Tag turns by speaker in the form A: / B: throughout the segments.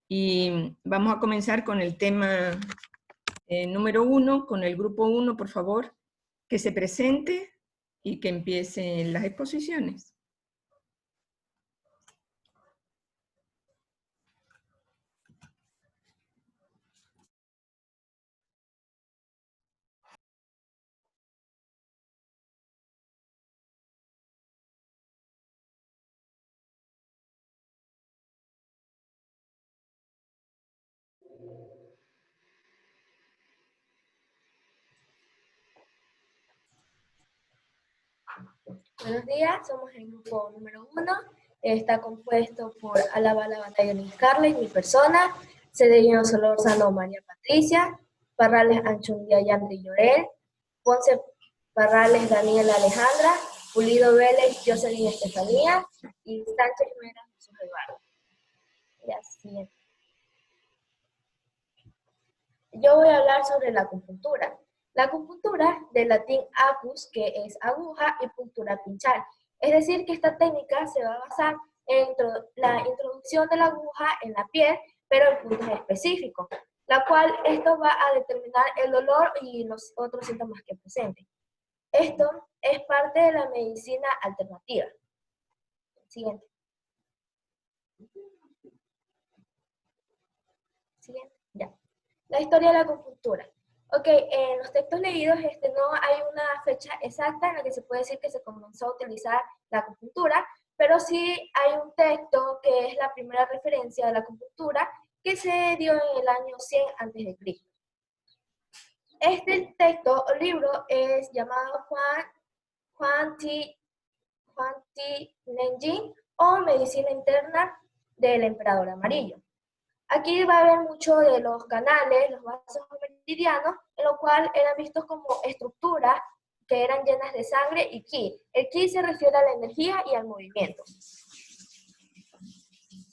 A: Y vamos a comenzar con el tema número 1, con el grupo 1, por favor, que se presente y que empiecen las exposiciones.
B: Buenos días, somos el grupo número 1. Está compuesto por Alaba la Batalla de Scarlett, mi persona, Cedeño Solórzano María Patricia, Parrales Anchundia Yandri Llorel, Ponce Parrales Daniela Alejandra, Pulido Vélez Jocelyn Estefanía y Sánchez Mera Jesús Eduardo. Y así. Yo voy a hablar sobre la acupuntura. La acupuntura, del latín acus, que es aguja, y puntura, pinchar. Es decir, que esta técnica se va a basar en la introducción de la aguja en la piel, pero en puntos específicos, la cual esto va a determinar el dolor y los otros síntomas que presente. Esto es parte de la medicina alternativa. Siguiente. Siguiente. Ya. La historia de la acupuntura. Ok, en los textos leídos no hay una fecha exacta en la que se puede decir que se comenzó a utilizar la acupuntura, pero sí hay un texto que es la primera referencia de la acupuntura que se dio en el año 100 a.C. Este texto o libro es llamado Huang Ti Nenjing o Medicina Interna del Emperador Amarillo. Aquí va a haber mucho de los canales, los vasos meridianos, en lo cual eran vistos como estructuras que eran llenas de sangre y ki. El ki se refiere a la energía y al movimiento.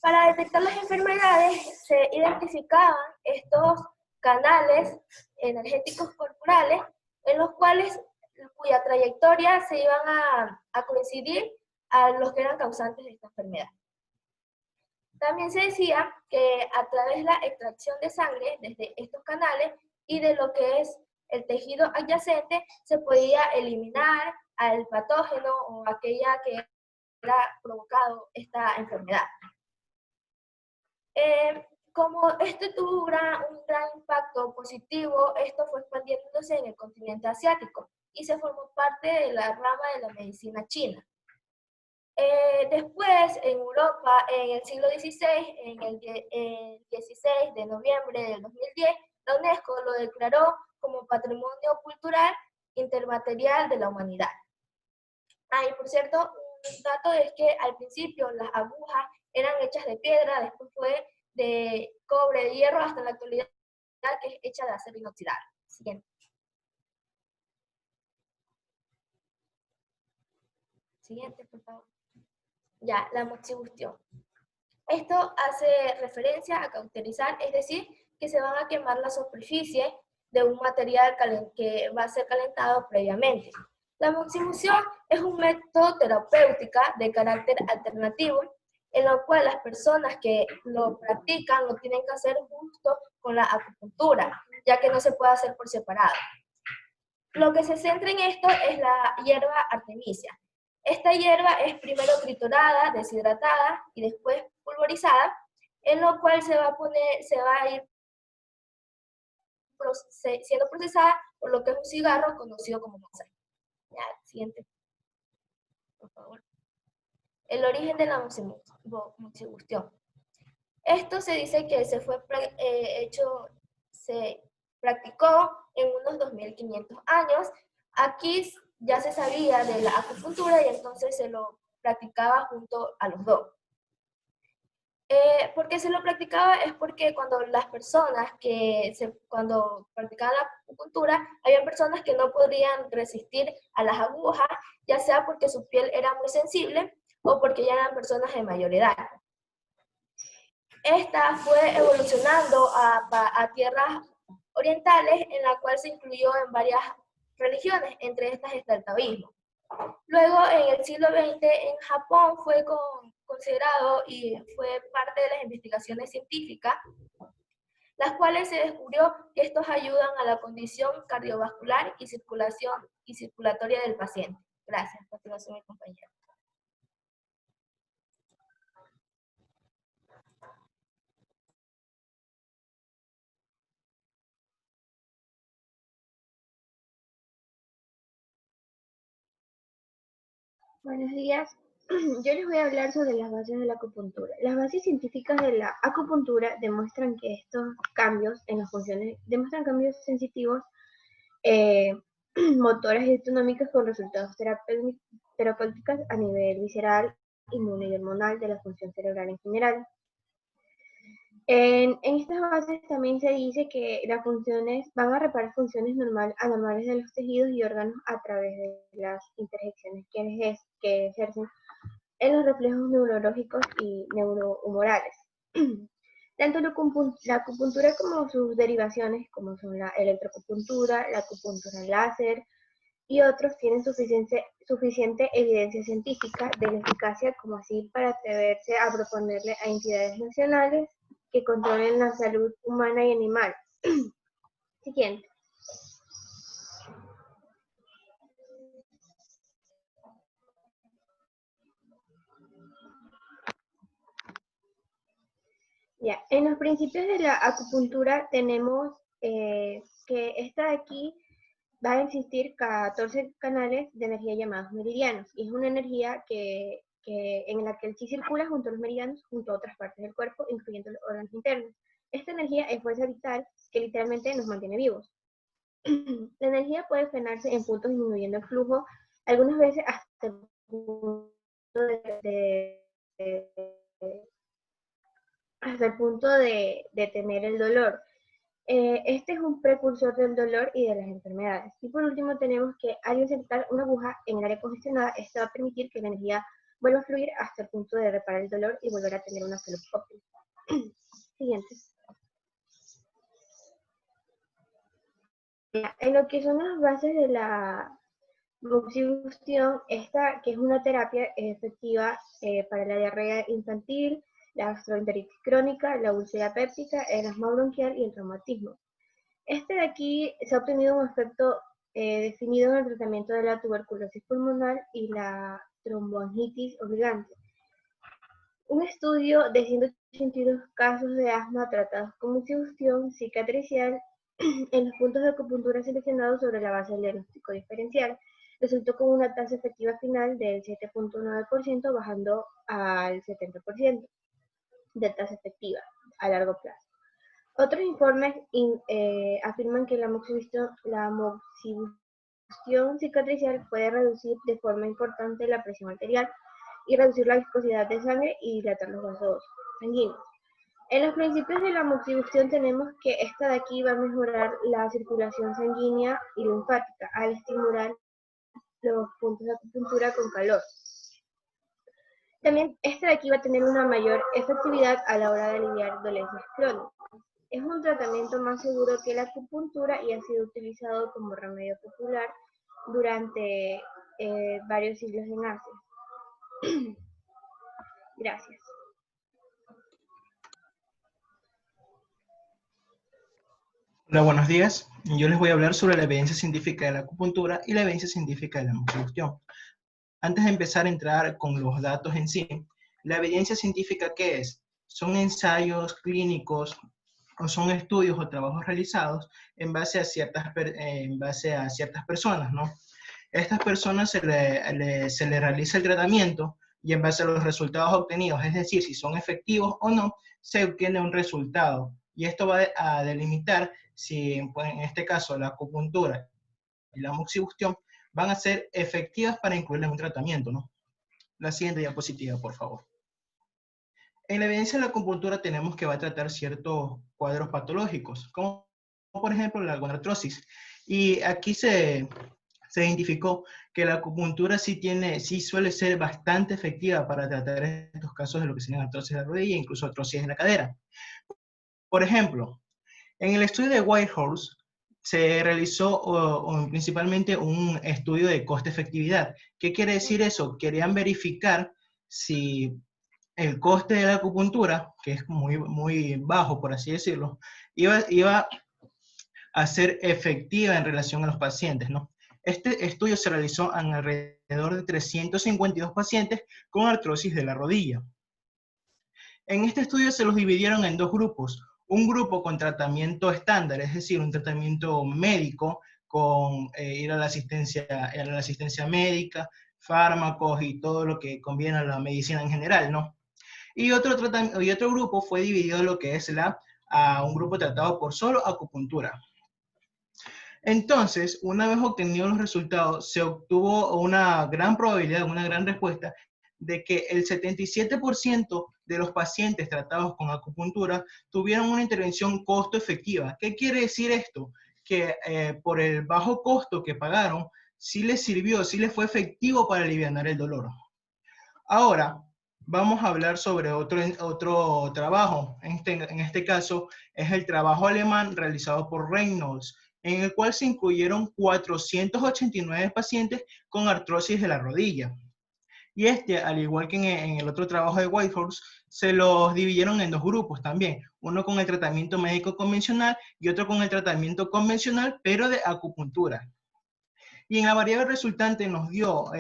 B: Para detectar las enfermedades se identificaban estos canales energéticos corporales en los cuales cuya trayectoria se iban a coincidir a los que eran causantes de esta enfermedad. También se decía que a través de la extracción de sangre desde estos canales y de lo que es el tejido adyacente se podía eliminar al patógeno o aquella que era provocado esta enfermedad. Como esto tuvo un gran impacto positivo, esto fue expandiéndose en el continente asiático y se formó parte de la rama de la medicina china. Después, en Europa, en el siglo XVI, en el 16 de noviembre del 2010, la UNESCO lo declaró como Patrimonio Cultural Intermaterial de la Humanidad. Y por cierto, un dato es que al principio las agujas eran hechas de piedra, después fue de cobre, de hierro, hasta la actualidad que es hecha de acero inoxidable. Siguiente. Siguiente, por favor. Ya, la moxibustión. Esto hace referencia a cauterizar, es decir, que se van a quemar la superficie de un material que va a ser calentado previamente. La moxibustión es un método terapéutico de carácter alternativo en lo cual las personas que lo practican lo tienen que hacer justo con la acupuntura, ya que no se puede hacer por separado. Lo que se centra en esto es la hierba artemisia. Esta hierba es primero triturada, deshidratada y después pulverizada, en lo cual se va a ir siendo procesada por lo que es un cigarro conocido como masaje. Ya, siguiente, por favor. El origen de la moxibustión. Esto se dice que se practicó en unos 2500 años. Aquí ya se sabía de la acupuntura y entonces se lo practicaba junto a los dos. ¿Por qué se lo practicaba? Es porque cuando las personas cuando practicaban la acupuntura, había personas que no podían resistir a las agujas, ya sea porque su piel era muy sensible o porque ya eran personas de mayor edad. Esta fue evolucionando a tierras orientales, en la cual se incluyó en varias religiones, entre estas está el taoísmo. Luego, en el siglo XX, en Japón fue con considerado y fue parte de las investigaciones científicas, las cuales se descubrió que estos ayudan a la condición cardiovascular y circulatoria del paciente. Gracias. Continuación, mi compañero.
C: Buenos días. Yo les voy a hablar sobre las bases de la acupuntura. Las bases científicas de la acupuntura demuestran que estos cambios en las funciones demuestran cambios sensitivos, motoras y autonómicas con resultados terapéuticos a nivel visceral, inmune y hormonal de la función cerebral en general. En estas bases también se dice que las funciones van a reparar funciones anormales de los tejidos y órganos a través de las interjecciones que ejercen en los reflejos neurológicos y neurohumorales. Tanto la acupuntura como sus derivaciones, como son la electroacupuntura, la acupuntura láser y otros, tienen suficiente evidencia científica de la eficacia como así para atreverse a proponerle a entidades nacionales que controlen la salud humana y animal. Siguiente. Ya, en los principios de la acupuntura tenemos que esta de aquí va a existir 14 canales de energía llamados meridianos, y es una energía en la que el chi circula junto a los meridianos, junto a otras partes del cuerpo, incluyendo los órganos internos. Esta energía es fuerza vital que literalmente nos mantiene vivos. La energía puede frenarse en puntos disminuyendo el flujo, algunas veces hasta el punto de detener el dolor. Este es un precursor del dolor y de las enfermedades. Y por último tenemos que al insertar una aguja en el área congestionada, esto va a permitir que la energía vuelva a fluir hasta el punto de reparar el dolor y volver a tener una salud óptima. Siguiente. En lo que son las bases de la moxibustión, esta que es una terapia efectiva para la diarrea infantil, la gastroenteritis crónica, la úlcera péptica, el asma bronquial y el traumatismo. Este de aquí se ha obtenido un efecto definido en el tratamiento de la tuberculosis pulmonar y la tromboangitis obligante. Un estudio de 182 casos de asma tratados con moxibustión cicatricial en los puntos de acupuntura seleccionados sobre la base del diagnóstico diferencial resultó con una tasa efectiva final del 7.9%, bajando al 70% de tasa efectiva a largo plazo. Otros informes afirman que la moxibustión cicatricial puede reducir de forma importante la presión arterial y reducir la viscosidad de sangre y dilatar los vasos sanguíneos. En los principios de la moxibustión tenemos que esta de aquí va a mejorar la circulación sanguínea y linfática al estimular los puntos de acupuntura con calor. También esta de aquí va a tener una mayor efectividad a la hora de aliviar dolencias crónicas. Es un tratamiento más seguro que la acupuntura y ha sido utilizado como remedio popular durante varios siglos en Asia. Gracias.
D: Hola, buenos días. Yo les voy a hablar sobre la evidencia científica de la acupuntura y la evidencia científica de la moxibustión. Antes de empezar a entrar con los datos en sí, ¿la evidencia científica qué es? Son ensayos clínicos o son estudios o trabajos realizados en base a ciertas personas, ¿no? A estas personas se le realiza el tratamiento y en base a los resultados obtenidos, es decir, si son efectivos o no, se obtiene un resultado. Y esto va a delimitar si, pues, en este caso, la acupuntura y la moxibustión van a ser efectivas para incluirla en un tratamiento, ¿no? La siguiente diapositiva, por favor. En la evidencia de la acupuntura tenemos que va a tratar ciertos cuadros patológicos, como por ejemplo la gonartrosis. Y aquí se identificó que la acupuntura sí suele ser bastante efectiva para tratar estos casos de lo que se llama artrosis de la rodilla e incluso artrosis de la cadera. Por ejemplo, en el estudio de Whitehorse se realizó principalmente un estudio de coste-efectividad. ¿Qué quiere decir eso? Querían verificar si el coste de la acupuntura, que es muy bajo, por así decirlo, iba a ser efectiva en relación a los pacientes, ¿no? Este estudio se realizó en alrededor de 352 pacientes con artrosis de la rodilla. En este estudio se los dividieron en dos grupos. Un grupo con tratamiento estándar, es decir, un tratamiento médico, con ir a la asistencia médica, fármacos y todo lo que conviene a la medicina en general, ¿no? Y otro grupo fue dividido en lo que es a un grupo tratado por solo acupuntura. Entonces, una vez obtenidos los resultados, se obtuvo una gran probabilidad, una gran respuesta, de que el 77% de los pacientes tratados con acupuntura tuvieron una intervención costo efectiva. ¿Qué quiere decir esto? Que por el bajo costo que pagaron, sí les sirvió, sí les fue efectivo para aliviar el dolor. Ahora, vamos a hablar sobre otro trabajo. En este caso, es el trabajo alemán realizado por Reynolds, en el cual se incluyeron 489 pacientes con artrosis de la rodilla. Y al igual que en el otro trabajo de Whitehorse, se los dividieron en dos grupos también. Uno con el tratamiento médico convencional y otro con el tratamiento convencional, pero de acupuntura. Y en la variable resultante nos dio,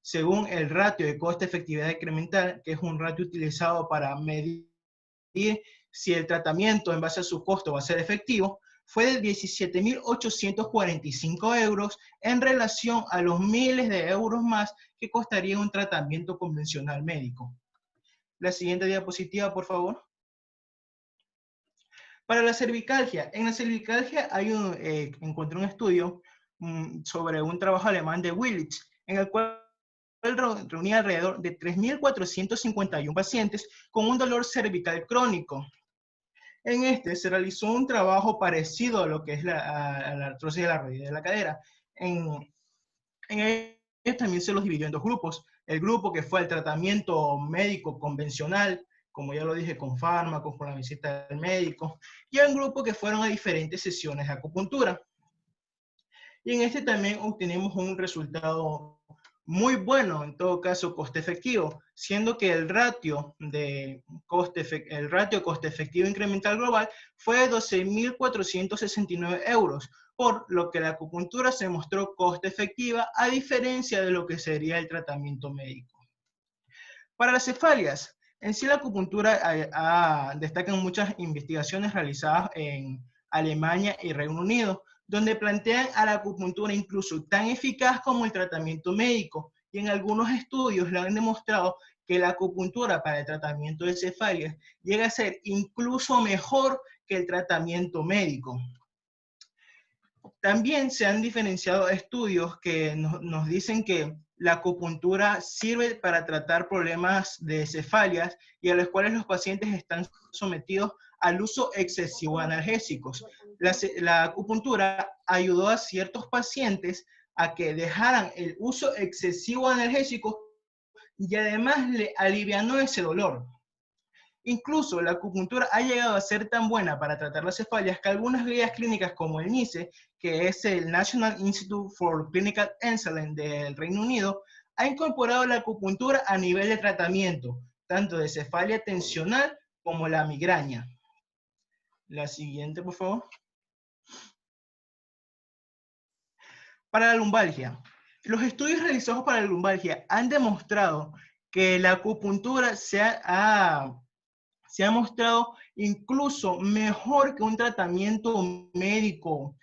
D: según el ratio de coste-efectividad incremental, que es un ratio utilizado para medir si el tratamiento en base a su costo va a ser efectivo, fue de 17.845 euros en relación a los miles de euros más que costaría un tratamiento convencional médico. La siguiente diapositiva, por favor. Para la cervicalgia, en la cervicalgia encontré un estudio sobre un trabajo alemán de Willich, en el cual reunía alrededor de 3.451 pacientes con un dolor cervical crónico. En este se realizó un trabajo parecido a lo que es a la artrosis de la rodilla y de la cadera. En ellos también se los dividió en dos grupos. El grupo que fue el tratamiento médico convencional, como ya lo dije, con fármacos, con la visita del médico, y un grupo que fueron a diferentes sesiones de acupuntura. Y en este también obtenemos un resultado muy bueno, en todo caso coste efectivo, siendo que el ratio coste efectivo incremental global fue de 12.469 euros, por lo que la acupuntura se mostró coste efectiva a diferencia de lo que sería el tratamiento médico. Para las cefalias, en sí la acupuntura destacan muchas investigaciones realizadas en Alemania y Reino Unido, donde plantean a la acupuntura incluso tan eficaz como el tratamiento médico, y en algunos estudios le han demostrado que la acupuntura para el tratamiento de cefalias llega a ser incluso mejor que el tratamiento médico. También se han diferenciado estudios que nos dicen que la acupuntura sirve para tratar problemas de cefalias y a los cuales los pacientes están sometidos al uso excesivo de analgésicos. La acupuntura ayudó a ciertos pacientes a que dejaran el uso excesivo de analgésicos y además le alivianó ese dolor. Incluso la acupuntura ha llegado a ser tan buena para tratar las cefalias que algunas guías clínicas como el NICE, que es el National Institute for Clinical Excellence del Reino Unido, ha incorporado la acupuntura a nivel de tratamiento, tanto de cefalia tensional como la migraña. La siguiente, por favor. Para la lumbalgia. Los estudios realizados para la lumbalgia han demostrado que la acupuntura se ha mostrado incluso mejor que un tratamiento médico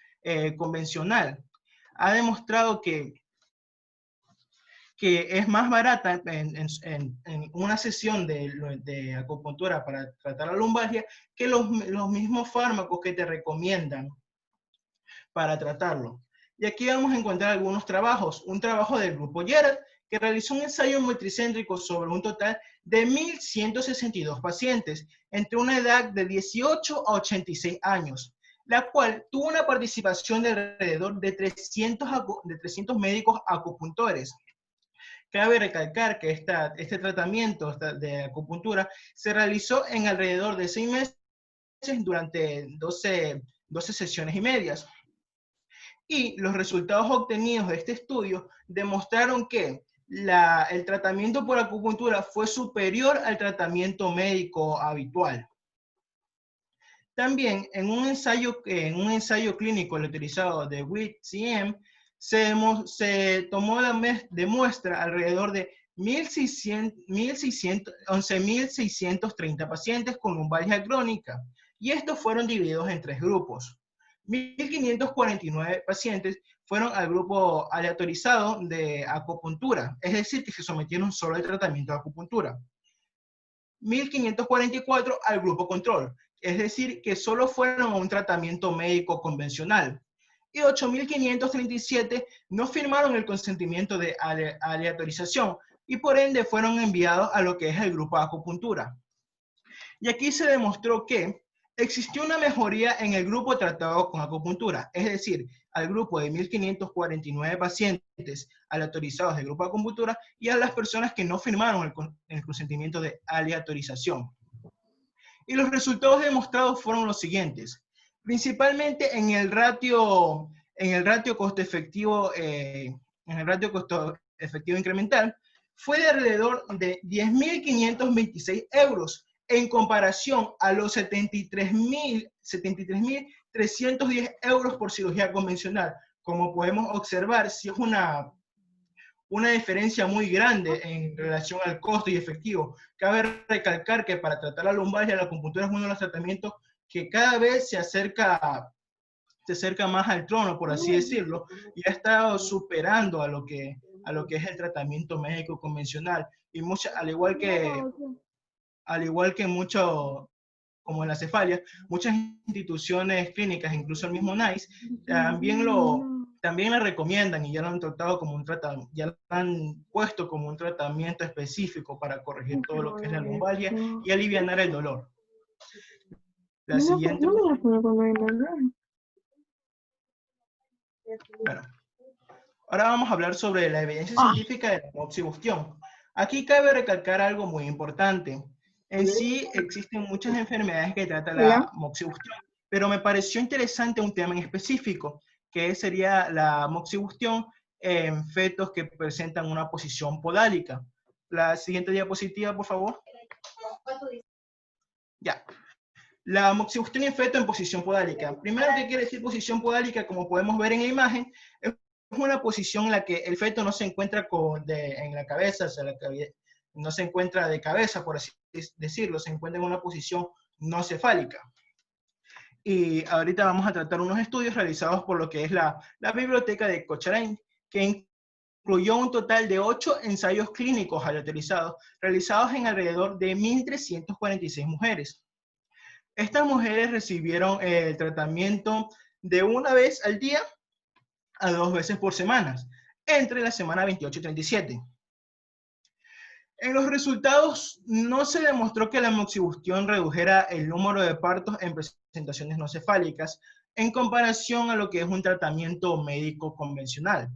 D: convencional. Ha demostrado que es más barata en una sesión de acupuntura para tratar la lumbalgia que los mismos fármacos que te recomiendan para tratarlo. Y aquí vamos a encontrar algunos trabajos. Un trabajo del grupo Gerard, que realizó un ensayo multicéntrico sobre un total de 1.162 pacientes entre una edad de 18 a 86 años, la cual tuvo una participación de alrededor de 300 médicos acupuntores. Cabe recalcar que este tratamiento de acupuntura se realizó en alrededor de 6 meses durante 12 sesiones y medias. Y los resultados obtenidos de este estudio demostraron que el tratamiento por acupuntura fue superior al tratamiento médico habitual. También en un ensayo clínico utilizado de WIT-CM se tomó de muestra alrededor de 11.630 pacientes con lumbalgia crónica, y estos fueron divididos en 3 grupos. 1.549 pacientes fueron al grupo aleatorizado de acupuntura, es decir, que se sometieron solo al tratamiento de acupuntura. 1.544 al grupo control, es decir, que solo fueron a un tratamiento médico convencional. Y 8.537 no firmaron el consentimiento de aleatorización y por ende fueron enviados a lo que es el grupo de acupuntura. Y aquí se demostró que existió una mejoría en el grupo tratado con acupuntura, es decir, al grupo de 1.549 pacientes aleatorizados del grupo de acupuntura y a las personas que no firmaron el consentimiento de aleatorización. Y los resultados demostrados fueron los siguientes. Principalmente en el ratio costo-efectivo incremental, fue de alrededor de 10.526 euros en comparación a los 73.310 euros por cirugía convencional. Como podemos observar, sí es una diferencia muy grande en relación al costo y efectivo. Cabe recalcar que para tratar la lumbalgia, la acupuntura es uno de los tratamientos que cada vez se acerca más al trono, por así decirlo, y ha estado superando a lo que es el tratamiento médico convencional. Y al igual que mucho, como en la cefalia, muchas instituciones clínicas, incluso el mismo NICE, también la recomiendan y ya lo han tratado como ya lo han puesto como un tratamiento específico para corregir todo lo que es la lumbalgia y alivianar el dolor. La siguiente. Bueno, ahora vamos a hablar sobre la evidencia científica de la moxibustión. Aquí cabe recalcar algo muy importante. En sí existen muchas enfermedades que tratan la moxibustión, pero me pareció interesante un tema en específico, que sería la moxibustión en fetos que presentan una posición podálica. La siguiente diapositiva, por favor. Ya. La moxibustión en feto en posición podálica. Primero, ¿qué quiere decir posición podálica? Como podemos ver en la imagen, es una posición en la que el feto no se encuentra en la cabeza, o sea, no se encuentra de cabeza, por así decirlo, se encuentra en una posición no cefálica. Y ahorita vamos a tratar unos estudios realizados por lo que es la biblioteca de Cochrane, que incluyó un total de 8 ensayos clínicos aleatorizados realizados en alrededor de 1.346 mujeres. Estas mujeres recibieron el tratamiento de 1 vez al día a 2 veces por semana, entre la semana 28 y 37. En los resultados no se demostró que la moxibustión redujera el número de partos en presentaciones no cefálicas en comparación a lo que es un tratamiento médico convencional.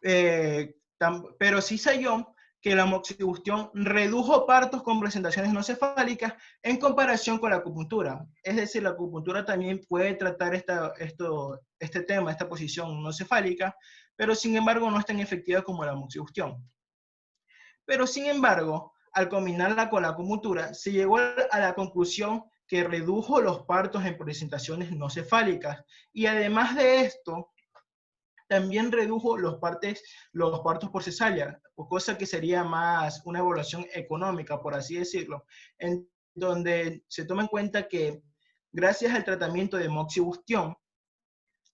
D: Pero sí se halló que la moxibustión redujo partos con presentaciones no cefálicas en comparación con la acupuntura. Es decir, la acupuntura también puede tratar este tema, esta posición no cefálica, pero sin embargo no es tan efectiva como la moxibustión. Pero sin embargo, al combinarla con la acupuntura, se llegó a la conclusión que redujo los partos en presentaciones no cefálicas. Y además de esto, también redujo los partos por cesárea, cosa que sería más una evaluación económica, por así decirlo, en donde se toma en cuenta que gracias al tratamiento de moxibustión,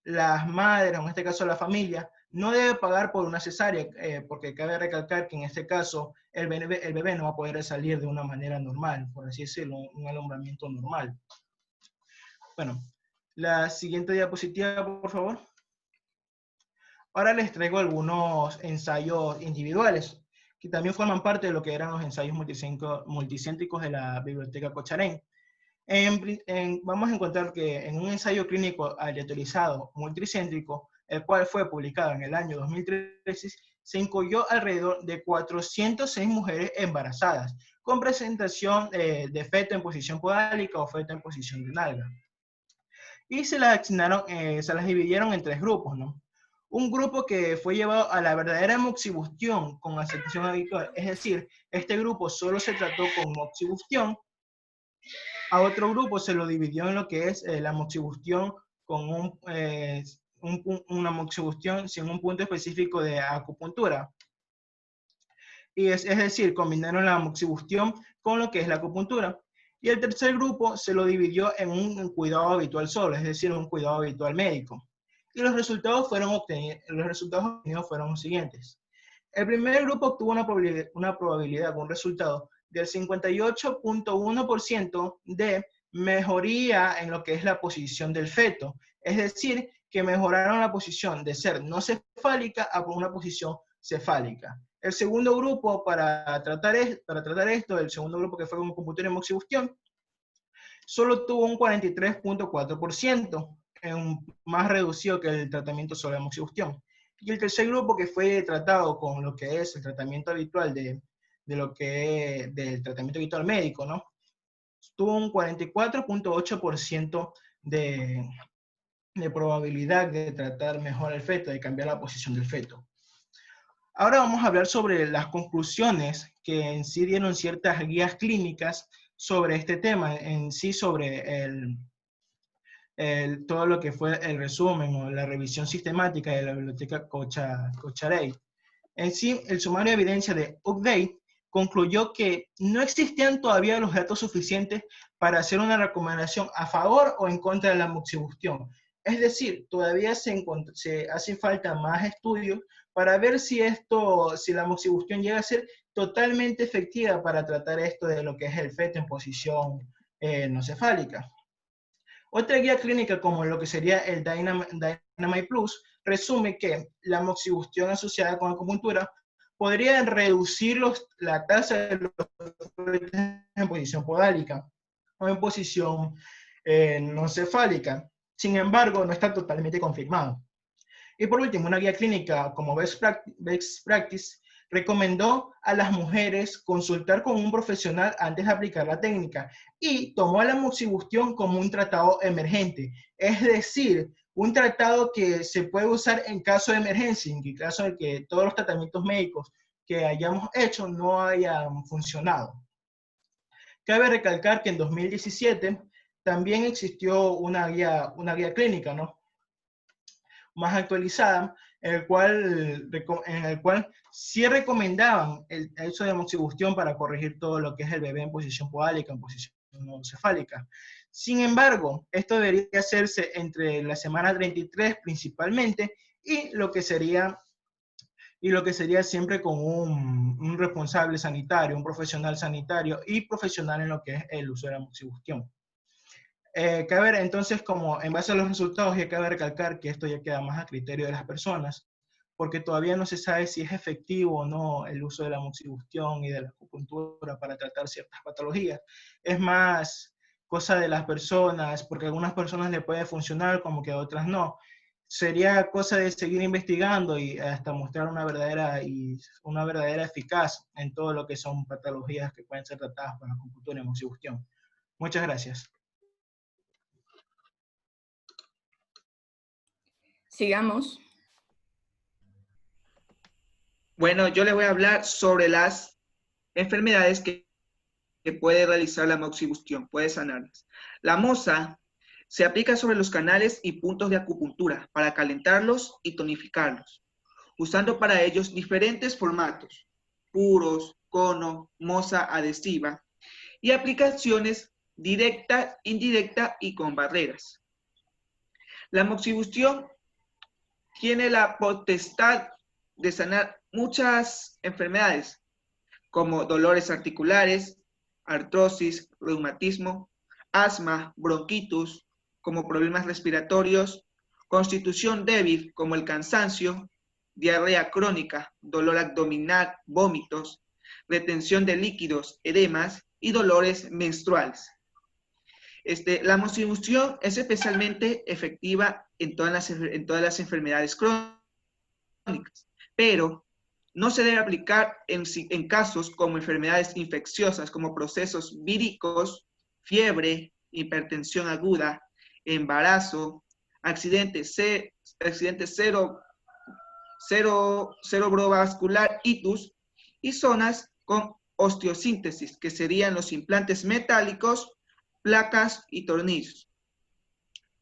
D: las madres, en este caso la familia, no debe pagar por una cesárea, porque cabe recalcar que en este caso el bebé no va a poder salir de una manera normal, por así decirlo, un alumbramiento normal. Bueno, la siguiente diapositiva, por favor. Ahora les traigo algunos ensayos individuales, que también forman parte de lo que eran los ensayos multicéntricos de la biblioteca Cochrane. Vamos a encontrar que en un ensayo clínico aleatorizado multicéntrico, el cual fue publicado en el año 2013, se incluyó alrededor de 406 mujeres embarazadas, con presentación de feto en posición podálica o feto en posición de nalga. Y se las dividieron en 3 grupos, ¿no? un grupo que fue llevado a la verdadera moxibustión con aceptación habitual, es decir, este grupo solo se trató con moxibustión. A otro grupo se lo dividió en lo que es la moxibustión con una moxibustión sin un punto específico de acupuntura. Y es decir, combinaron la moxibustión con lo que es la acupuntura. Y el tercer grupo se lo dividió en un cuidado habitual solo, es decir, un cuidado habitual médico. Y los resultados obtenidos fueron los siguientes. El primer grupo obtuvo una probabilidad, un resultado del 58.1% de mejoría en lo que es la posición del feto. Es decir, que mejoraron la posición de ser no cefálica a una posición cefálica. El segundo grupo para tratar esto, el segundo grupo que fue con acupuntura y moxibustión, solo tuvo un 43.4%, más reducido que el tratamiento sobre moxibustión. Y el tercer grupo que fue tratado con lo que es el tratamiento habitual del tratamiento habitual médico, ¿no? Tuvo un 44.8% de probabilidad de tratar mejor el feto, de cambiar la posición del feto. Ahora vamos a hablar sobre las conclusiones que en sí dieron ciertas guías clínicas sobre este tema, en sí sobre todo lo que fue el resumen o la revisión sistemática de la biblioteca Cochrane. En sí, el sumario de evidencia de Update concluyó que no existían todavía los datos suficientes para hacer una recomendación a favor o en contra de la moxibustión. Es decir, todavía se hace falta más estudios para ver si la moxibustión llega a ser totalmente efectiva para tratar esto de lo que es el feto en posición no cefálica. Otra guía clínica, como lo que sería el Dynamite Plus, resume que la moxibustión asociada con acupuntura podría reducir la tasa de los en posición podálica o en posición no cefálica. Sin embargo, no está totalmente confirmado. Y por último, una guía clínica como Best Practice recomendó a las mujeres consultar con un profesional antes de aplicar la técnica y tomó la moxibustión como un tratado emergente, es decir, un tratado que se puede usar en caso de emergencia, en caso de que todos los tratamientos médicos que hayamos hecho no hayan funcionado. Cabe recalcar que en 2017 también existió una guía clínica, ¿no?, más actualizada, en el cual sí recomendaban el uso de moxibustión para corregir todo lo que es el bebé en posición podálica, en posición no cefálica. Sin embargo, esto debería hacerse entre la semana 33 principalmente y lo que sería siempre con un responsable sanitario, un profesional sanitario y profesional en lo que es el uso de la moxibustión. Cabe entonces, como en base a los resultados, ya cabe recalcar que esto ya queda más a criterio de las personas, porque todavía no se sabe si es efectivo o no el uso de la moxibustión y de la acupuntura para tratar ciertas patologías. Es más cosa de las personas, porque a algunas personas le puede funcionar como que a otras no. Sería cosa de seguir investigando y hasta mostrar una verdadera eficaz en todo lo que son patologías que pueden ser tratadas por la acupuntura y moxibustión. Muchas gracias.
A: Sigamos.
E: Bueno, yo les voy a hablar sobre las enfermedades que puede realizar la moxibustión, puede sanarlas. La moxa se aplica sobre los canales y puntos de acupuntura para calentarlos y tonificarlos, usando para ellos diferentes formatos, puros, cono, moxa adhesiva, y aplicaciones directa, indirecta y con barreras. La moxibustión tiene la potestad de sanar muchas enfermedades, como dolores articulares, artrosis, reumatismo, asma, bronquitis, como problemas respiratorios, constitución débil, como el cansancio, diarrea crónica, dolor abdominal, vómitos, retención de líquidos, edemas y dolores menstruales. La moxibustión es especialmente efectiva en todas las enfermedades crónicas, pero no se debe aplicar en casos como enfermedades infecciosas, como procesos víricos, fiebre, hipertensión aguda, embarazo, accidente cerebrovascular ictus y zonas con osteosíntesis, que serían los implantes metálicos, placas y tornillos.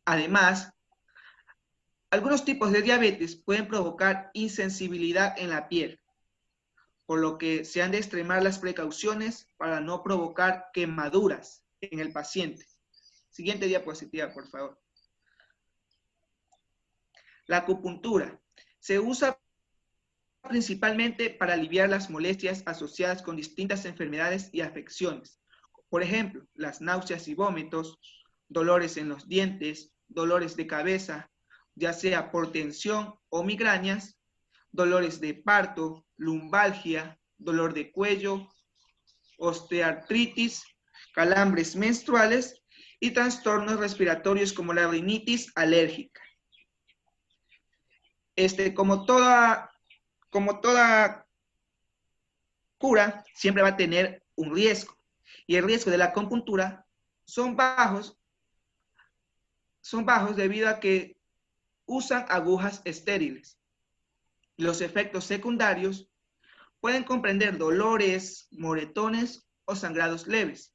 E: Además, algunos tipos de diabetes pueden provocar insensibilidad en la piel, por lo que se han de extremar las precauciones para no provocar quemaduras en el paciente. Siguiente diapositiva, por favor. La acupuntura se usa principalmente para aliviar las molestias asociadas con distintas enfermedades y afecciones. Por ejemplo, las náuseas y vómitos, dolores en los dientes, dolores de cabeza, ya sea por tensión o migrañas, dolores de parto, lumbalgia, dolor de cuello, osteoartritis, calambres menstruales y trastornos respiratorios como la rinitis alérgica. Como toda cura, siempre va a tener un riesgo. Y el riesgo de la acupuntura son bajos debido a que usan agujas estériles. Los efectos secundarios pueden comprender dolores, moretones o sangrados leves.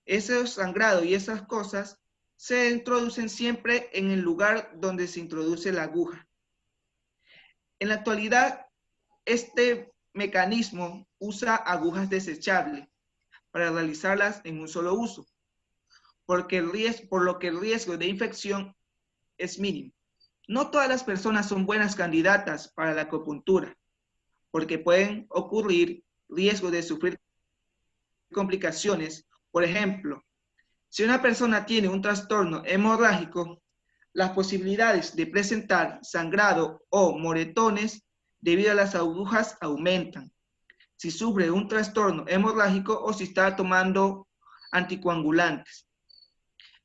E: Ese sangrado y esas cosas se introducen siempre en el lugar donde se introduce la aguja. En la actualidad, este mecanismo usa agujas desechables para realizarlas en un solo uso, por lo que el riesgo de infección es mínimo. No todas las personas son buenas candidatas para la acupuntura, porque pueden ocurrir riesgos de sufrir complicaciones. Por ejemplo, si una persona tiene un trastorno hemorrágico, las posibilidades de presentar sangrado o moretones debido a las agujas aumentan. Si sufre un trastorno hemorrágico o si está tomando anticoagulantes.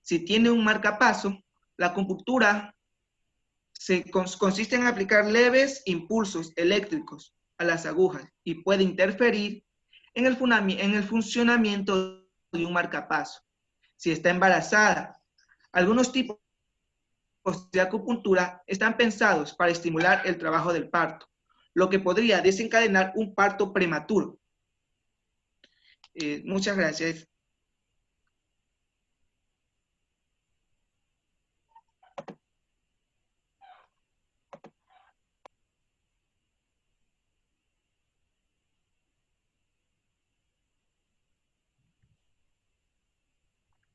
E: Si tiene un marcapaso, la acupuntura consiste en aplicar leves impulsos eléctricos a las agujas y puede interferir en el funcionamiento de un marcapaso. Si está embarazada, algunos tipos de acupuntura están pensados para estimular el trabajo del parto, lo que podría desencadenar un parto prematuro. Muchas gracias.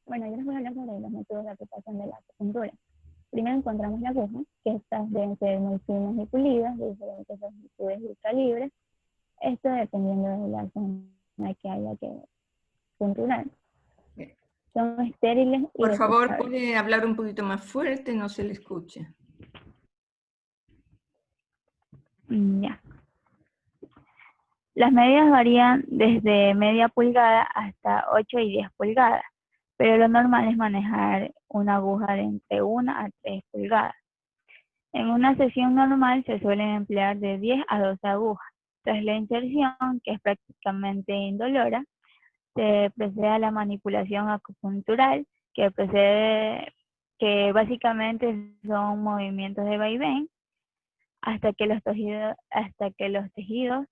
F: Bueno, yo les voy a hablar sobre los métodos de aplicación de la acupuntura. Primero encontramos la aguja, que estas deben ser muy finas y pulidas, de diferentes longitudes y calibres. Esto dependiendo de la zona que haya que punturar. Son estériles y
A: Por favor,
F: desechables.
A: puede hablar un poquito más fuerte, no se le escucha.
F: Ya. Las medidas varían desde media pulgada hasta 8 y 10 pulgadas, pero lo normal es manejar una aguja de entre 1 a 3 pulgadas. En una sesión normal se suelen emplear de 10 a 12 agujas. Tras la inserción, que es prácticamente indolora, se procede a la manipulación acupuntural, que básicamente son movimientos de vaivén hasta que los tejidos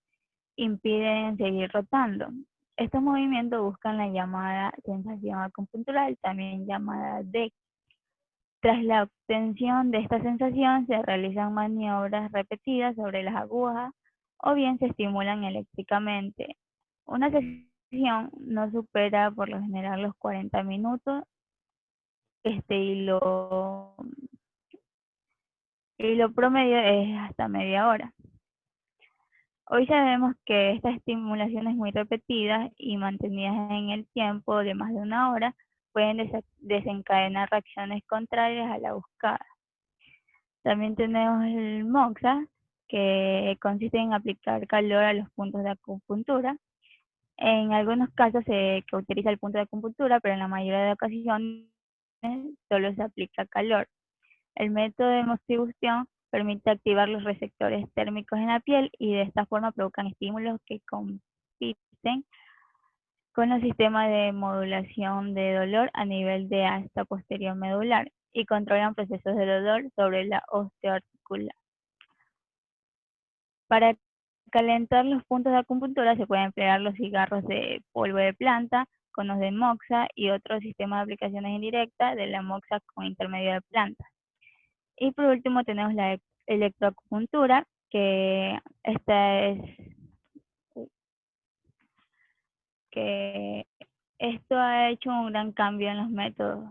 F: impiden seguir rotando. Estos movimientos buscan la llamada sensación acupuntural, también llamada DEC. Tras la obtención de esta sensación, se realizan maniobras repetidas sobre las agujas o bien se estimulan eléctricamente. Una sesión no supera por lo general los 40 minutos y lo promedio es hasta media hora. Hoy sabemos que estas estimulaciones muy repetidas y mantenidas en el tiempo de más de una hora pueden desencadenar reacciones contrarias a la buscada. También tenemos el MOXA, que consiste en aplicar calor a los puntos de acupuntura. En algunos casos se utiliza el punto de acupuntura, pero en la mayoría de ocasiones solo se aplica calor. El método de moxibustión permite activar los receptores térmicos en la piel y de esta forma provocan estímulos que compiten con los sistemas de modulación de dolor a nivel de asta posterior medular y controlan procesos de dolor sobre la osteoarticular. Para calentar los puntos de acupuntura se pueden emplear los cigarros de polvo de planta, conos de moxa y otros sistemas de aplicaciones indirectas de la moxa con intermedio de planta. Y por último tenemos la electroacupuntura, que esto ha hecho un gran cambio en los métodos.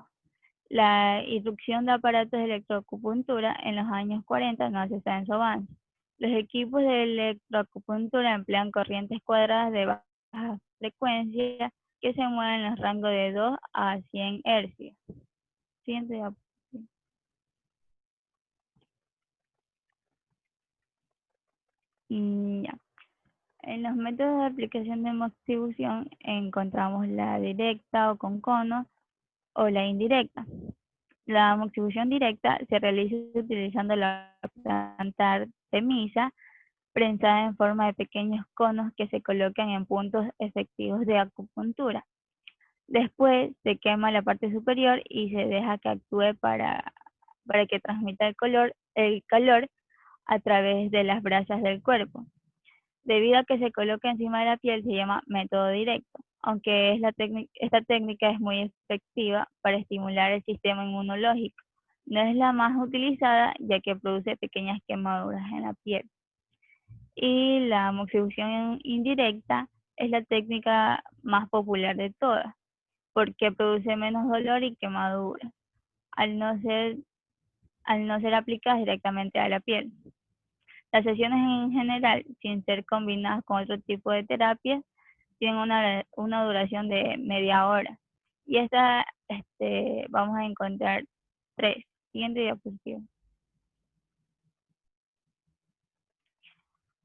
F: La irrupción de aparatos de electroacupuntura en los años 40 no cesa en su avance. Los equipos de electroacupuntura emplean corrientes cuadradas de baja frecuencia que se mueven en los rangos de 2 a 100 Hz. Siguiente diapositiva. Ya. En los métodos de aplicación de moxibustión encontramos la directa o con cono o la indirecta. La moxibustión directa se realiza utilizando la planta artemisa prensada en forma de pequeños conos que se colocan en puntos efectivos de acupuntura. Después se quema la parte superior y se deja que actúe para que transmita el calor a través de las brasas del cuerpo. Debido a que se coloca encima de la piel, se llama método directo, aunque esta técnica es muy efectiva para estimular el sistema inmunológico. No es la más utilizada, ya que produce pequeñas quemaduras en la piel. Y la moxibustión indirecta es la técnica más popular de todas, porque produce menos dolor y quemadura, al no ser aplicadas directamente a la piel. Las sesiones en general, sin ser combinadas con otro tipo de terapia, tienen una duración de media hora. Y esta vamos a encontrar 3. Siguiente diapositiva.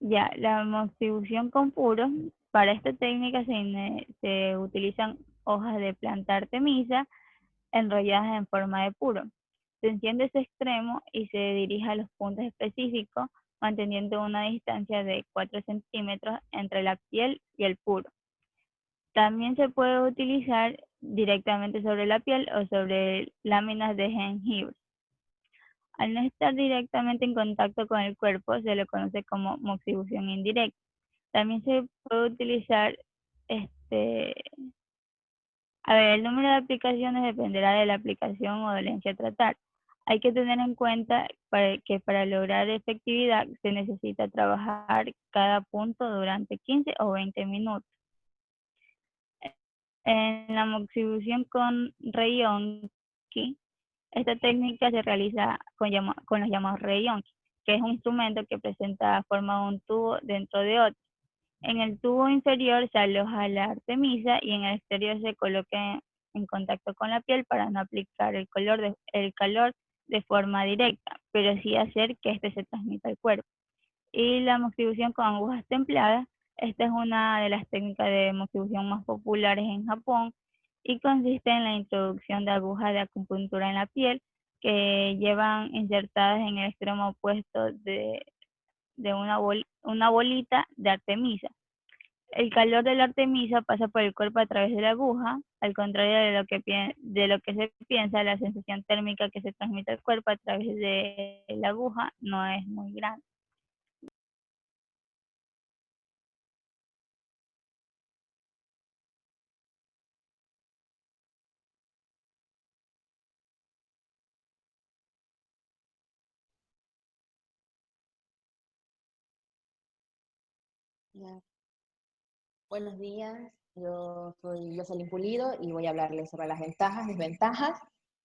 F: Ya, la moxibustión con puros. Para esta técnica se utilizan hojas de planta artemisa enrolladas en forma de puro. Se enciende ese extremo y se dirige a los puntos específicos, manteniendo una distancia de 4 centímetros entre la piel y el puro. También se puede utilizar directamente sobre la piel o sobre láminas de jengibre. Al no estar directamente en contacto con el cuerpo, se lo conoce como moxibustión indirecta. También se puede utilizar, el número de aplicaciones dependerá de la aplicación o dolencia a tratar. Hay que tener en cuenta que para lograr efectividad se necesita trabajar cada punto durante 15 o 20 minutos. En la moxibustión con Rei-Onki, esta técnica se realiza con los llamados Rei-Onki, que es un instrumento que presenta forma de un tubo dentro de otro. En el tubo inferior se aloja la artemisa y en el exterior se coloca en contacto con la piel para no aplicar el calor de forma directa, pero sí hacer que se transmita al cuerpo. Y la moxibustión con agujas templadas, esta es una de las técnicas de moxibustión más populares en Japón y consiste en la introducción de agujas de acupuntura en la piel que llevan insertadas en el extremo opuesto de una bolita de artemisa. El calor de la artemisa pasa por el cuerpo a través de la aguja. Al contrario de lo que se piensa, la sensación térmica que se transmite al cuerpo a través de la aguja no es muy grande.
G: Ya. Buenos días, yo soy Jocelyn Pulido y voy a hablarles sobre las ventajas y desventajas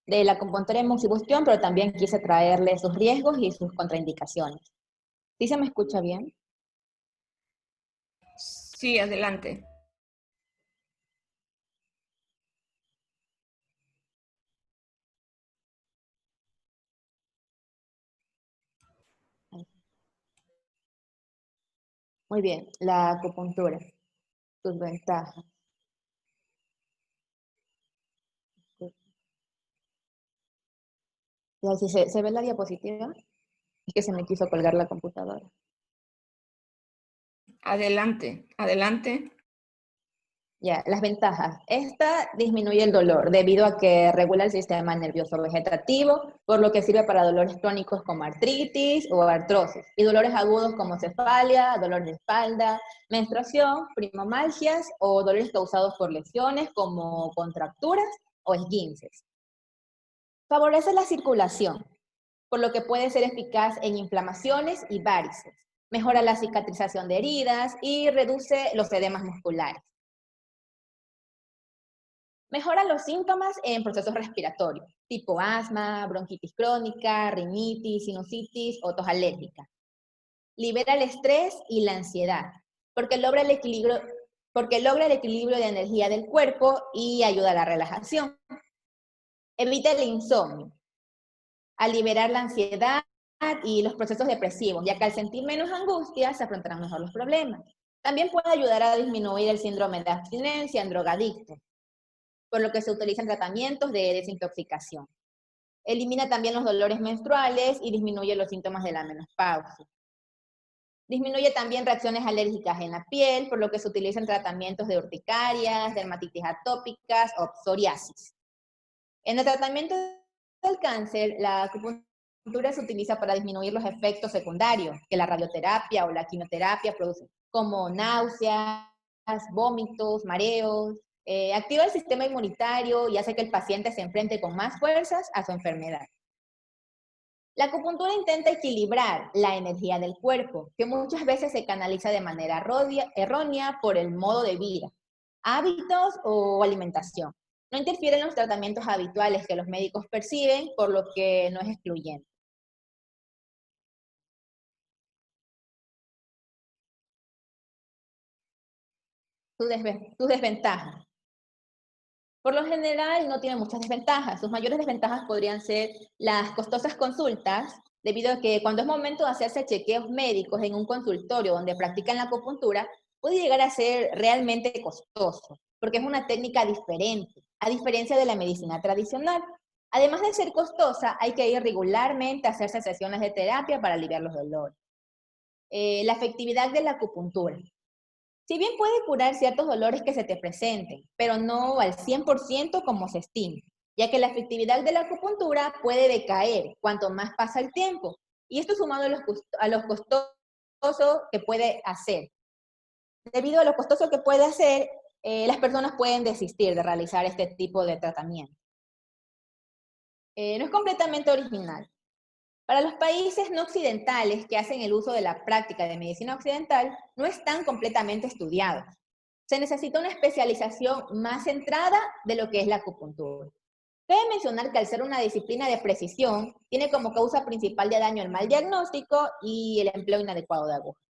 G: de la acupuntura en moxibustión, pero también quise traerles sus riesgos y sus contraindicaciones. ¿Sí se me escucha bien?
A: Sí, adelante.
G: Muy bien, la acupuntura, sus ventajas. Ya, si ¿se ve la diapositiva? Es que se me quiso colgar la computadora.
A: Adelante, adelante.
G: Ya, las ventajas. Esta disminuye el dolor debido a que regula el sistema nervioso vegetativo, por lo que sirve para dolores crónicos como artritis o artrosis, y dolores agudos como cefalia, dolor de espalda, menstruación, primomalgias o dolores causados por lesiones como contracturas o esguinces. Favorece la circulación, por lo que puede ser eficaz en inflamaciones y varices. Mejora la cicatrización de heridas y reduce los edemas musculares. Mejora los síntomas en procesos respiratorios, tipo asma, bronquitis crónica, rinitis, sinusitis o tos alérgica. Libera el estrés y la ansiedad, porque logra el equilibrio de energía del cuerpo y ayuda a la relajación. Evita el insomnio, al liberar la ansiedad y los procesos depresivos, ya que al sentir menos angustia se afrontarán mejor los problemas. También puede ayudar a disminuir el síndrome de abstinencia en drogadictos, por lo que se utilizan tratamientos de desintoxicación. Elimina también los dolores menstruales y disminuye los síntomas de la menopausia. Disminuye también reacciones alérgicas en la piel, por lo que se utilizan tratamientos de urticarias, dermatitis atópicas o psoriasis. En el tratamiento del cáncer, la acupuntura se utiliza para disminuir los efectos secundarios que la radioterapia o la quimioterapia producen, como náuseas, vómitos, mareos. Activa el sistema inmunitario y hace que el paciente se enfrente con más fuerzas a su enfermedad. La acupuntura intenta equilibrar la energía del cuerpo, que muchas veces se canaliza de manera errónea por el modo de vida, hábitos o alimentación. No interfiere en los tratamientos habituales que los médicos perciben, por lo que no es excluyente. Sus desventajas. Por lo general no tiene muchas desventajas. Sus mayores desventajas podrían ser las costosas consultas, debido a que cuando es momento de hacerse chequeos médicos en un consultorio donde practican la acupuntura, puede llegar a ser realmente costoso, porque es una técnica diferente, a diferencia de la medicina tradicional. Además de ser costosa, hay que ir regularmente a hacerse sesiones de terapia para aliviar los dolores. La efectividad de la acupuntura. Si bien puede curar ciertos dolores que se te presenten, pero no al 100% como se estima, ya que la efectividad de la acupuntura puede decaer cuanto más pasa el tiempo, y esto sumado a los costosos que puede hacer. Debido a lo costoso que puede hacer, las personas pueden desistir de realizar este tipo de tratamiento. No es completamente original. Para los países no occidentales que hacen el uso de la práctica de medicina occidental, no están completamente estudiados. Se necesita una especialización más centrada de lo que es la acupuntura. Cabe mencionar que al ser una disciplina de precisión, tiene como causa principal de daño el mal diagnóstico y el empleo inadecuado de agujas.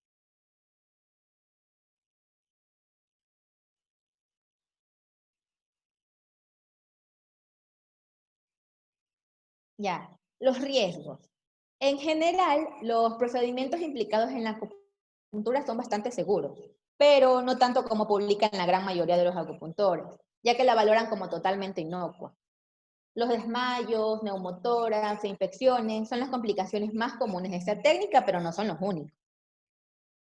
G: Ya, los riesgos. En general, los procedimientos implicados en la acupuntura son bastante seguros, pero no tanto como publican la gran mayoría de los acupuntores, ya que la valoran como totalmente inocua. Los desmayos, neumotórax e infecciones son las complicaciones más comunes de esta técnica, pero no son los únicos.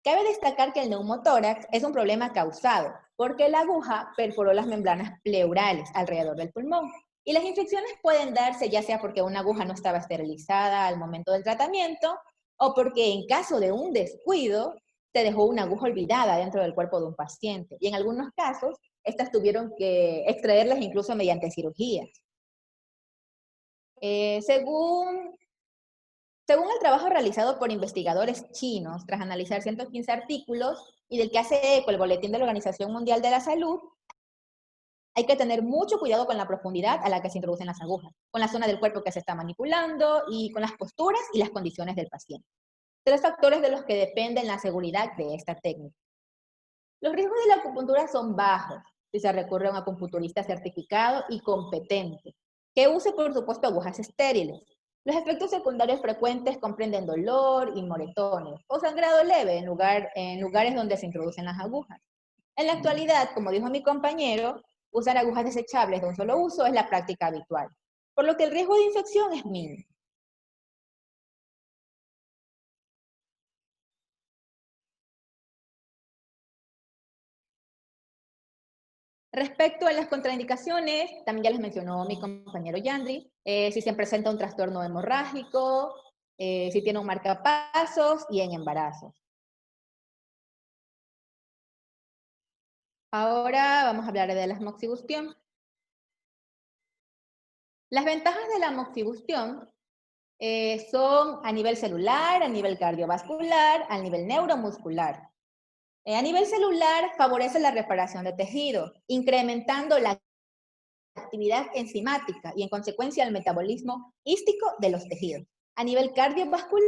G: Cabe destacar que el neumotórax es un problema causado porque la aguja perforó las membranas pleurales alrededor del pulmón. Y las infecciones pueden darse ya sea porque una aguja no estaba esterilizada al momento del tratamiento o porque en caso de un descuido se dejó una aguja olvidada dentro del cuerpo de un paciente. Y en algunos casos, estas tuvieron que extraerlas incluso mediante cirugías. Según el trabajo realizado por investigadores chinos, tras analizar 115 artículos y del que hace eco el Boletín de la Organización Mundial de la Salud, hay que tener mucho cuidado con la profundidad a la que se introducen las agujas, con la zona del cuerpo que se está manipulando y con las posturas y las condiciones del paciente. 3 factores de los que dependen la seguridad de esta técnica. Los riesgos de la acupuntura son bajos si se recurre a un acupunturista certificado y competente, que use, por supuesto, agujas estériles. Los efectos secundarios frecuentes comprenden dolor y moretones, o sangrado leve en lugares donde se introducen las agujas. En la actualidad, como dijo mi compañero, usar agujas desechables de un solo uso es la práctica habitual, por lo que el riesgo de infección es mínimo. Respecto a las contraindicaciones, también ya les mencionó mi compañero Yandri, si se presenta un trastorno hemorrágico, si tiene un marcapasos y en embarazos. Ahora vamos a hablar de la moxibustión. Las ventajas de la moxibustión son a nivel celular, a nivel cardiovascular, a nivel neuromuscular. A nivel celular, favorece la reparación de tejido, incrementando la actividad enzimática y en consecuencia el metabolismo hístico de los tejidos. A nivel cardiovascular,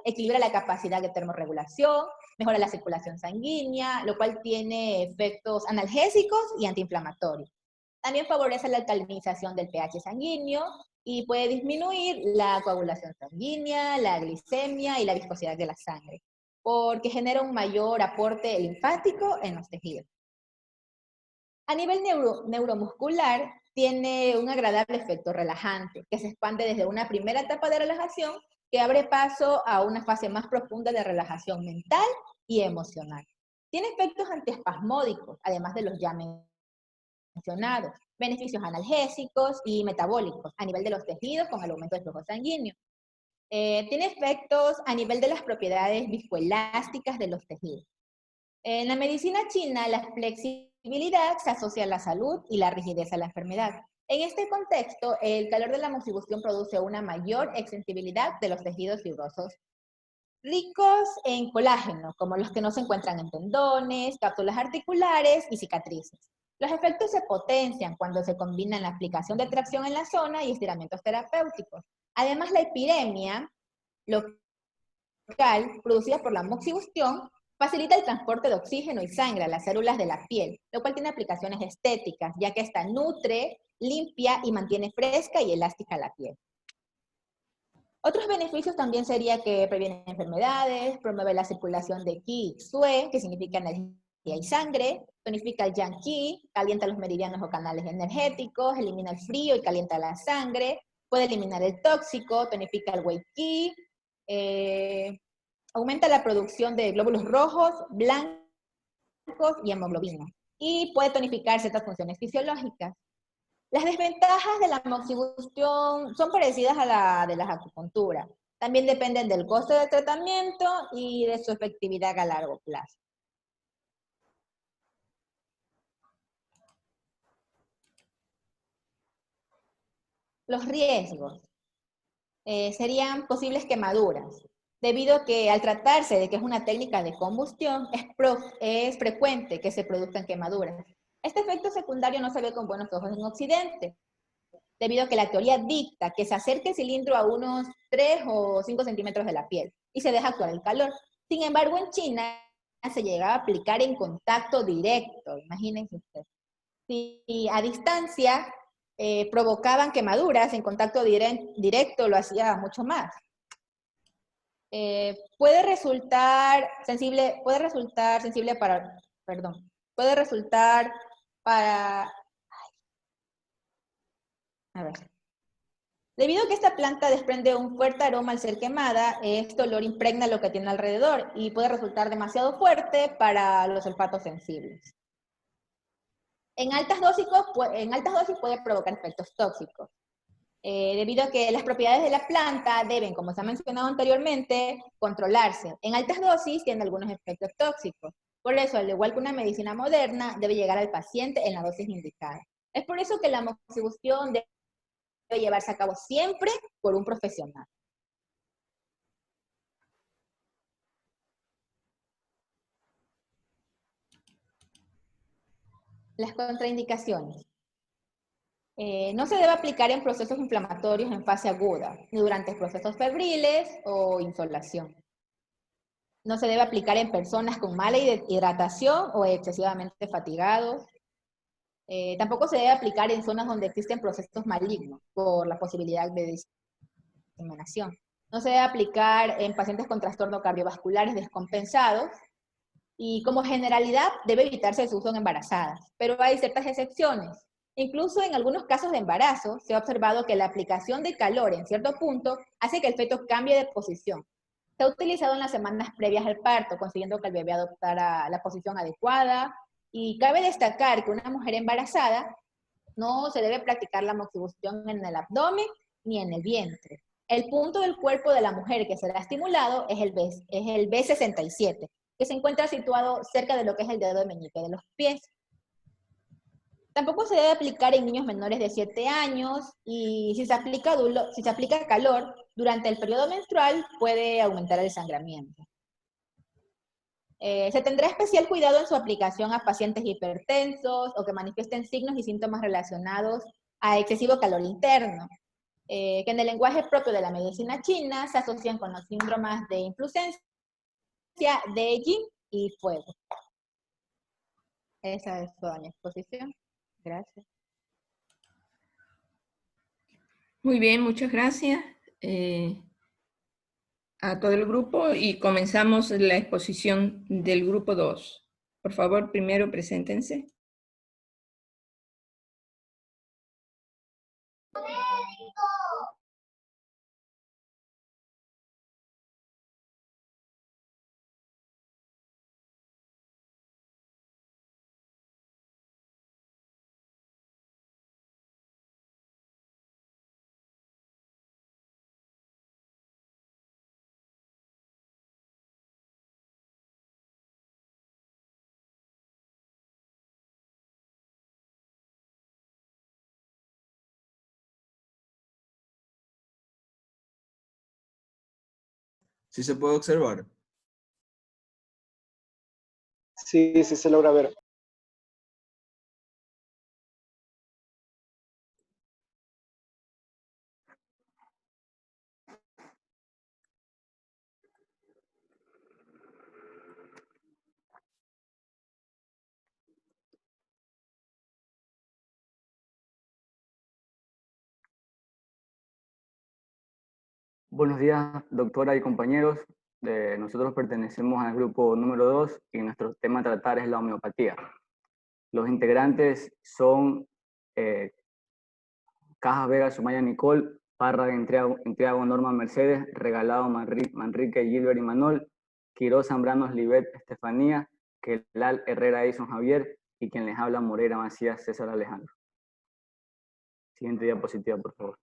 G: equilibra la capacidad de termorregulación, mejora la circulación sanguínea, lo cual tiene efectos analgésicos y antiinflamatorios. También favorece la alcalinización del pH sanguíneo y puede disminuir la coagulación sanguínea, la glicemia y la viscosidad de la sangre, porque genera un mayor aporte linfático en los tejidos. A nivel neuromuscular, tiene un agradable efecto relajante, que se expande desde una primera etapa de relajación que abre paso a una fase más profunda de relajación mental y emocional. Tiene efectos antiespasmódicos, además de los ya mencionados, beneficios analgésicos y metabólicos a nivel de los tejidos con el aumento del flujo sanguíneo. Tiene efectos a nivel de las propiedades viscoelásticas de los tejidos. En la medicina china, la flexibilidad se asocia a la salud y la rigidez a la enfermedad. En este contexto, el calor de la moxibustión produce una mayor extensibilidad de los tejidos fibrosos ricos en colágeno, como los que no se encuentran en tendones, cápsulas articulares y cicatrices. Los efectos se potencian cuando se combinan la aplicación de tracción en la zona y estiramientos terapéuticos. Además, la epidemia local producida por la moxibustión facilita el transporte de oxígeno y sangre a las células de la piel, lo cual tiene aplicaciones estéticas, ya que esta nutre, limpia y mantiene fresca y elástica la piel. Otros beneficios también sería que previene enfermedades, promueve la circulación de Qi y Xue, que significa energía y sangre, tonifica el Yang Qi, calienta los meridianos o canales energéticos, elimina el frío y calienta la sangre, puede eliminar el tóxico, tonifica el Wei Qi, aumenta la producción de glóbulos rojos, blancos y hemoglobina, y puede tonificar ciertas funciones fisiológicas. Las desventajas de la moxibustión son parecidas a la de la acupuntura. También dependen del costo del tratamiento y de su efectividad a largo plazo. Los riesgos serían posibles quemaduras, debido a que al tratarse de que es una técnica de combustión, es frecuente que se produzcan quemaduras. Este efecto secundario no se ve con buenos ojos en Occidente, debido a que la teoría dicta que se acerque el cilindro a unos 3 o 5 centímetros de la piel y se deja actuar el calor. Sin embargo, en China se llegaba a aplicar en contacto directo, imagínense ustedes. Si a distancia provocaban quemaduras, en contacto directo lo hacía mucho más. Puede resultar sensible para, a ver. Debido a que esta planta desprende un fuerte aroma al ser quemada, este olor impregna lo que tiene alrededor y puede resultar demasiado fuerte para los olfatos sensibles. En altas dosis puede provocar efectos tóxicos, debido a que las propiedades de la planta deben, como se ha mencionado anteriormente, controlarse. En altas dosis tiene algunos efectos tóxicos. Por eso, al igual que una medicina moderna, debe llegar al paciente en la dosis indicada. Es por eso que la moxibustión debe llevarse a cabo siempre por un profesional. Las contraindicaciones. No se debe aplicar en procesos inflamatorios en fase aguda, ni durante procesos febriles o insolación. No se debe aplicar en personas con mala hidratación o excesivamente fatigados. Tampoco se debe aplicar en zonas donde existen procesos malignos por la posibilidad de diseminación. No se debe aplicar en pacientes con trastornos cardiovasculares descompensados y como generalidad debe evitarse su uso en embarazadas, pero hay ciertas excepciones. Incluso en algunos casos de embarazo se ha observado que la aplicación de calor en cierto punto hace que el feto cambie de posición. Se ha utilizado en las semanas previas al parto, consiguiendo que el bebé adoptara la posición adecuada Y cabe destacar que una mujer embarazada no se debe practicar la moxibustión en el abdomen ni en el vientre. El punto del cuerpo de la mujer que será estimulado es el B67, que se encuentra situado cerca de lo que es el dedo meñique de los pies. Tampoco se debe aplicar en niños menores de 7 años y si se aplica calor durante el periodo menstrual puede aumentar el sangramiento. Se tendrá especial cuidado en su aplicación a pacientes hipertensos o que manifiesten signos y síntomas relacionados a excesivo calor interno, que en el lenguaje propio de la medicina china se asocian con los síndromes de influencia, de yin y fuego. Esa es toda mi exposición. Gracias.
A: Muy bien, muchas gracias a todo el grupo y comenzamos la exposición del grupo 2. Por favor, primero preséntense.
H: ¿Sí se puede observar?
I: Sí, sí se logra ver.
J: Buenos días, doctora y compañeros. Nosotros pertenecemos al grupo número 2 y nuestro tema a tratar es la homeopatía. Los integrantes son Cajas Vega, Sumaya Nicole, Parra, Entriago, Norma Mercedes, Regalado, Manrique, Gilbert y Manol, Quiroz, Zambranos, Libet, Estefanía, Quelal, Herrera, Edison, Javier, y quien les habla, Moreira, Macías, César Alejandro. Siguiente diapositiva, por favor.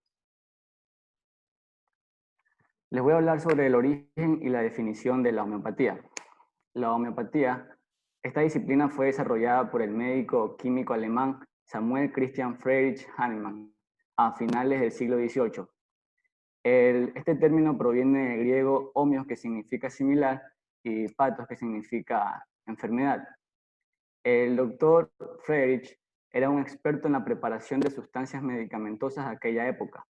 J: Les voy a hablar sobre el origen y la definición de la homeopatía. La homeopatía, esta disciplina fue desarrollada por el médico químico alemán Samuel Christian Friedrich Hahnemann a finales del siglo XVIII. Este término proviene del griego homeos, que significa similar, y patos, que significa enfermedad. El doctor Friedrich era un experto en la preparación de sustancias medicamentosas de aquella época.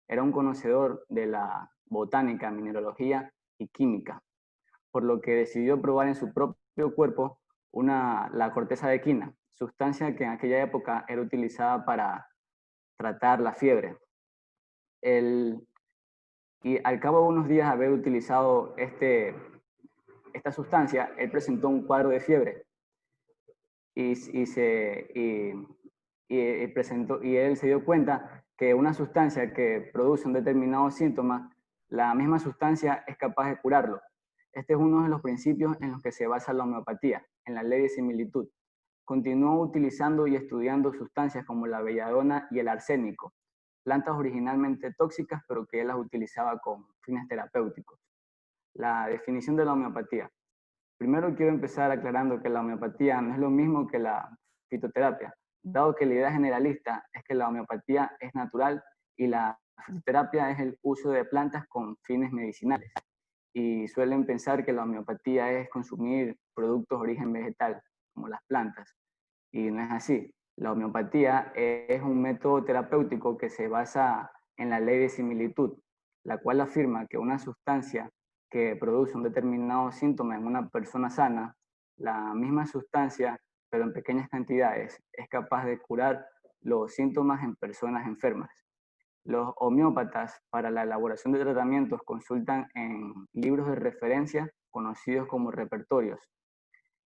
J: Era un conocedor de la botánica, mineralogía y química, por lo que decidió probar en su propio cuerpo la corteza de quina, sustancia que en aquella época era utilizada para tratar la fiebre. Y al cabo de unos días de haber utilizado esta sustancia, él presentó un cuadro de fiebre y él se dio cuenta que una sustancia que produce un determinado síntoma, la misma sustancia es capaz de curarlo. Este es uno de los principios en los que se basa la homeopatía, en la ley de similitud. Continuó utilizando y estudiando sustancias como la belladona y el arsénico, plantas originalmente tóxicas, pero que él las utilizaba con fines terapéuticos. La definición de la homeopatía. Primero quiero empezar aclarando que la homeopatía no es lo mismo que la fitoterapia, dado que la idea generalista es que la homeopatía es natural y la fitoterapia es el uso de plantas con fines medicinales. Y suelen pensar que la homeopatía es consumir productos de origen vegetal, como las plantas. Y no es así. La homeopatía es un método terapéutico que se basa en la ley de similitud, la cual afirma que una sustancia que produce un determinado síntoma en una persona sana, la misma sustancia, pero en pequeñas cantidades, es capaz de curar los síntomas en personas enfermas. Los homeópatas para la elaboración de tratamientos consultan en libros de referencia conocidos como repertorios,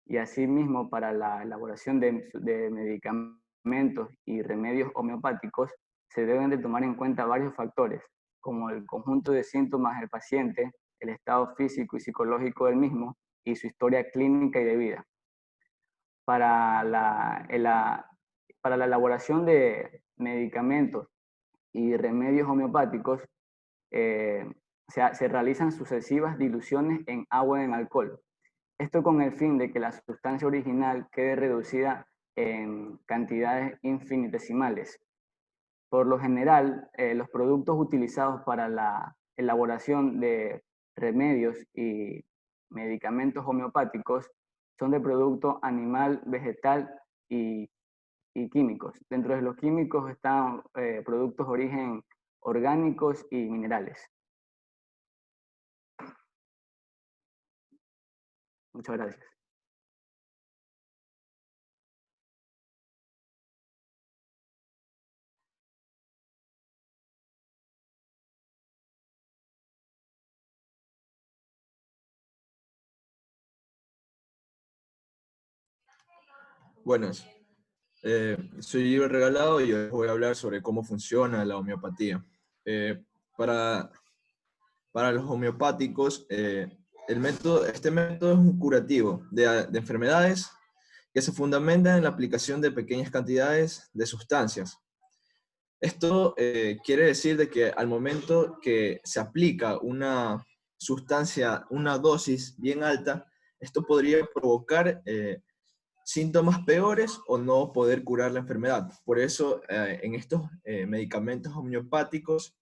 J: y asimismo para la elaboración de medicamentos y remedios homeopáticos se deben de tomar en cuenta varios factores, como el conjunto de síntomas del paciente, el estado físico y psicológico del mismo y su historia clínica y de vida. para para la elaboración de medicamentos y remedios homeopáticos, se realizan sucesivas diluciones en agua en alcohol. Esto con el fin de que la sustancia original quede reducida en cantidades infinitesimales. Por lo general, los productos utilizados para la elaboración de remedios y medicamentos homeopáticos son de producto animal, vegetal y químicos. Dentro de los químicos están productos de origen orgánicos y minerales. Muchas gracias.
H: Buenas. Soy Libre Regalado y hoy voy a hablar sobre cómo funciona la homeopatía. Para los homeopáticos, este método es un curativo de enfermedades que se fundamentan en la aplicación de pequeñas cantidades de sustancias. Esto quiere decir de que al momento que se aplica una sustancia, una dosis bien alta, esto podría provocar síntomas peores o no poder curar la enfermedad. Por eso en estos medicamentos homeopáticos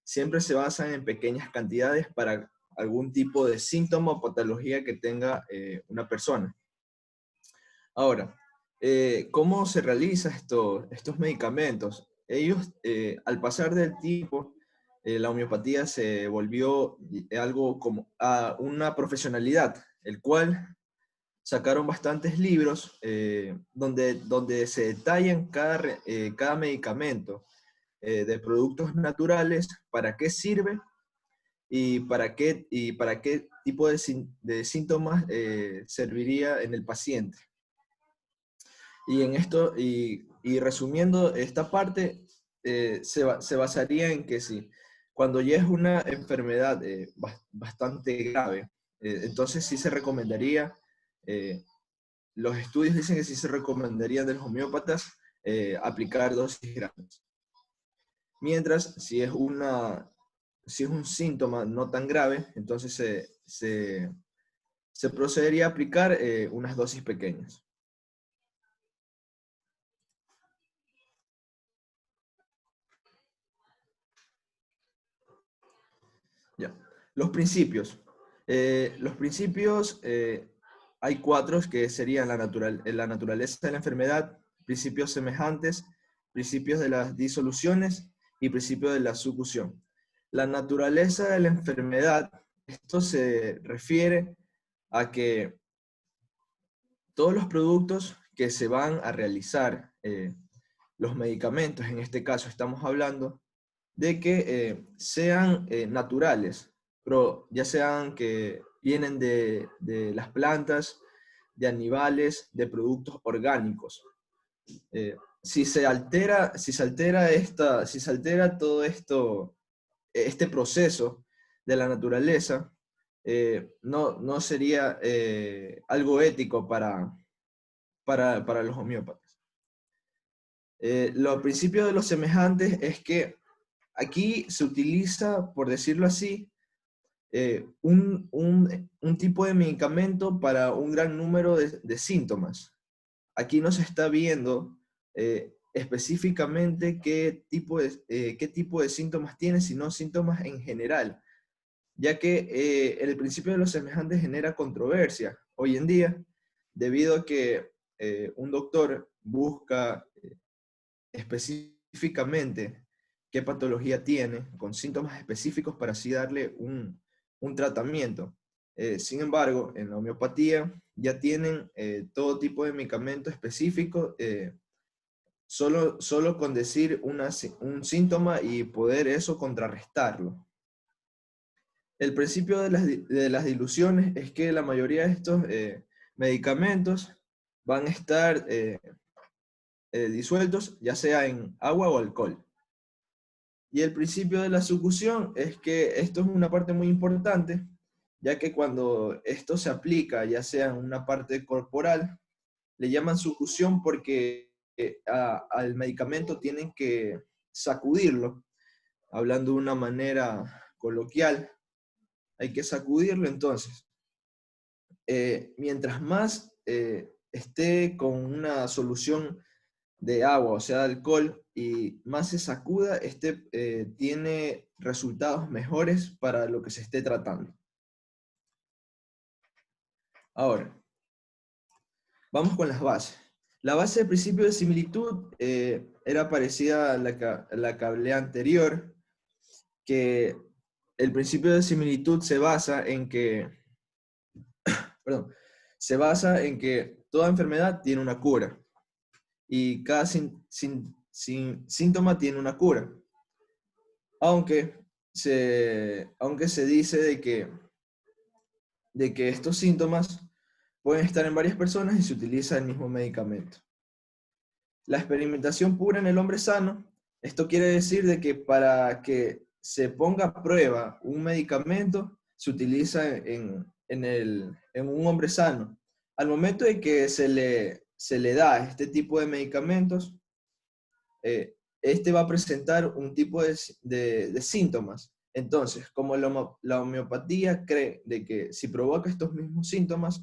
H: siempre se basan en pequeñas cantidades para algún tipo de síntoma o patología que tenga una persona. Ahora, ¿cómo se realizan estos medicamentos? Ellos, al pasar del tiempo, la homeopatía se volvió algo como una profesionalidad, el cual sacaron bastantes libros donde se detallan cada medicamento de productos naturales, para qué sirve y para qué tipo de síntomas serviría en el paciente. Y resumiendo esta parte, se basaría en que si cuando ya es una enfermedad bastante grave, entonces sí se recomendaría, los estudios dicen que sí se recomendaría de los homeópatas aplicar dosis grandes. Mientras, si es un síntoma no tan grave, entonces se procedería a aplicar unas dosis pequeñas. Ya. Los principios. Hay 4 que serían la naturaleza de la enfermedad, principios semejantes, principios de las disoluciones y principios de la sucusión. La naturaleza de la enfermedad, esto se refiere a que todos los productos que se van a realizar, los medicamentos, en este caso estamos hablando, de que sean naturales, pero ya sean que vienen de las plantas, de animales, de productos orgánicos. Si se altera todo este proceso de la naturaleza, no sería algo ético para los homeópatas. Lo principio de los semejantes es que aquí se utiliza, por decirlo así, un tipo de medicamento para un gran número de síntomas. Aquí no se está viendo específicamente qué tipo de síntomas tiene, sino síntomas en general, ya que el principio de los semejantes genera controversia hoy en día, debido a que un doctor busca específicamente qué patología tiene, con síntomas específicos para así darle un tratamiento. Sin embargo, en la homeopatía ya tienen todo tipo de medicamento específico, solo con decir un síntoma y poder eso contrarrestarlo. El principio de las diluciones es que la mayoría de estos medicamentos van a estar disueltos, ya sea en agua o alcohol. Y el principio de la sucusión es que esto es una parte muy importante, ya que cuando esto se aplica, ya sea en una parte corporal, le llaman succión porque al medicamento tienen que sacudirlo, hablando de una manera coloquial, hay que sacudirlo. Entonces, mientras más esté con una solución de agua, o sea, de alcohol, y más se sacuda, tiene resultados mejores para lo que se esté tratando. Ahora, vamos con las bases. La base del principio de similitud era parecida a la que hablé anterior, que el principio de similitud se basa en que, toda enfermedad tiene una cura y cada síntoma tiene una cura. Aunque se dice de que estos síntomas pueden estar en varias personas y se utiliza el mismo medicamento. La experimentación pura en el hombre sano, esto quiere decir de que para que se ponga a prueba un medicamento, se utiliza en un hombre sano. Al momento de que se le da este tipo de medicamentos, este va a presentar un tipo de síntomas. Entonces, como la homeopatía cree de que si provoca estos mismos síntomas,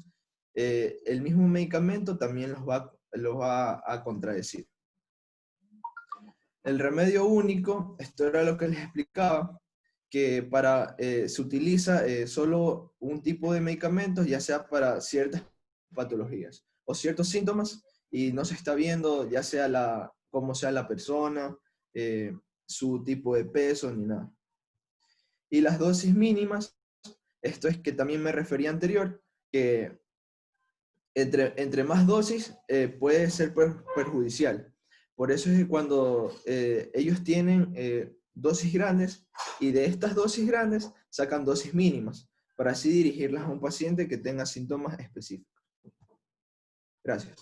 H: el mismo medicamento también los va a contradecir. El remedio único, esto era lo que les explicaba, que se utiliza solo un tipo de medicamentos, ya sea para ciertas patologías o ciertos síntomas, y no se está viendo ya sea cómo sea la persona, su tipo de peso, ni nada. Y las dosis mínimas, esto es que también me refería anterior, que entre más dosis puede ser perjudicial. Por eso es que cuando ellos tienen dosis grandes, y de estas dosis grandes sacan dosis mínimas, para así dirigirlas a un paciente que tenga síntomas específicos. Gracias.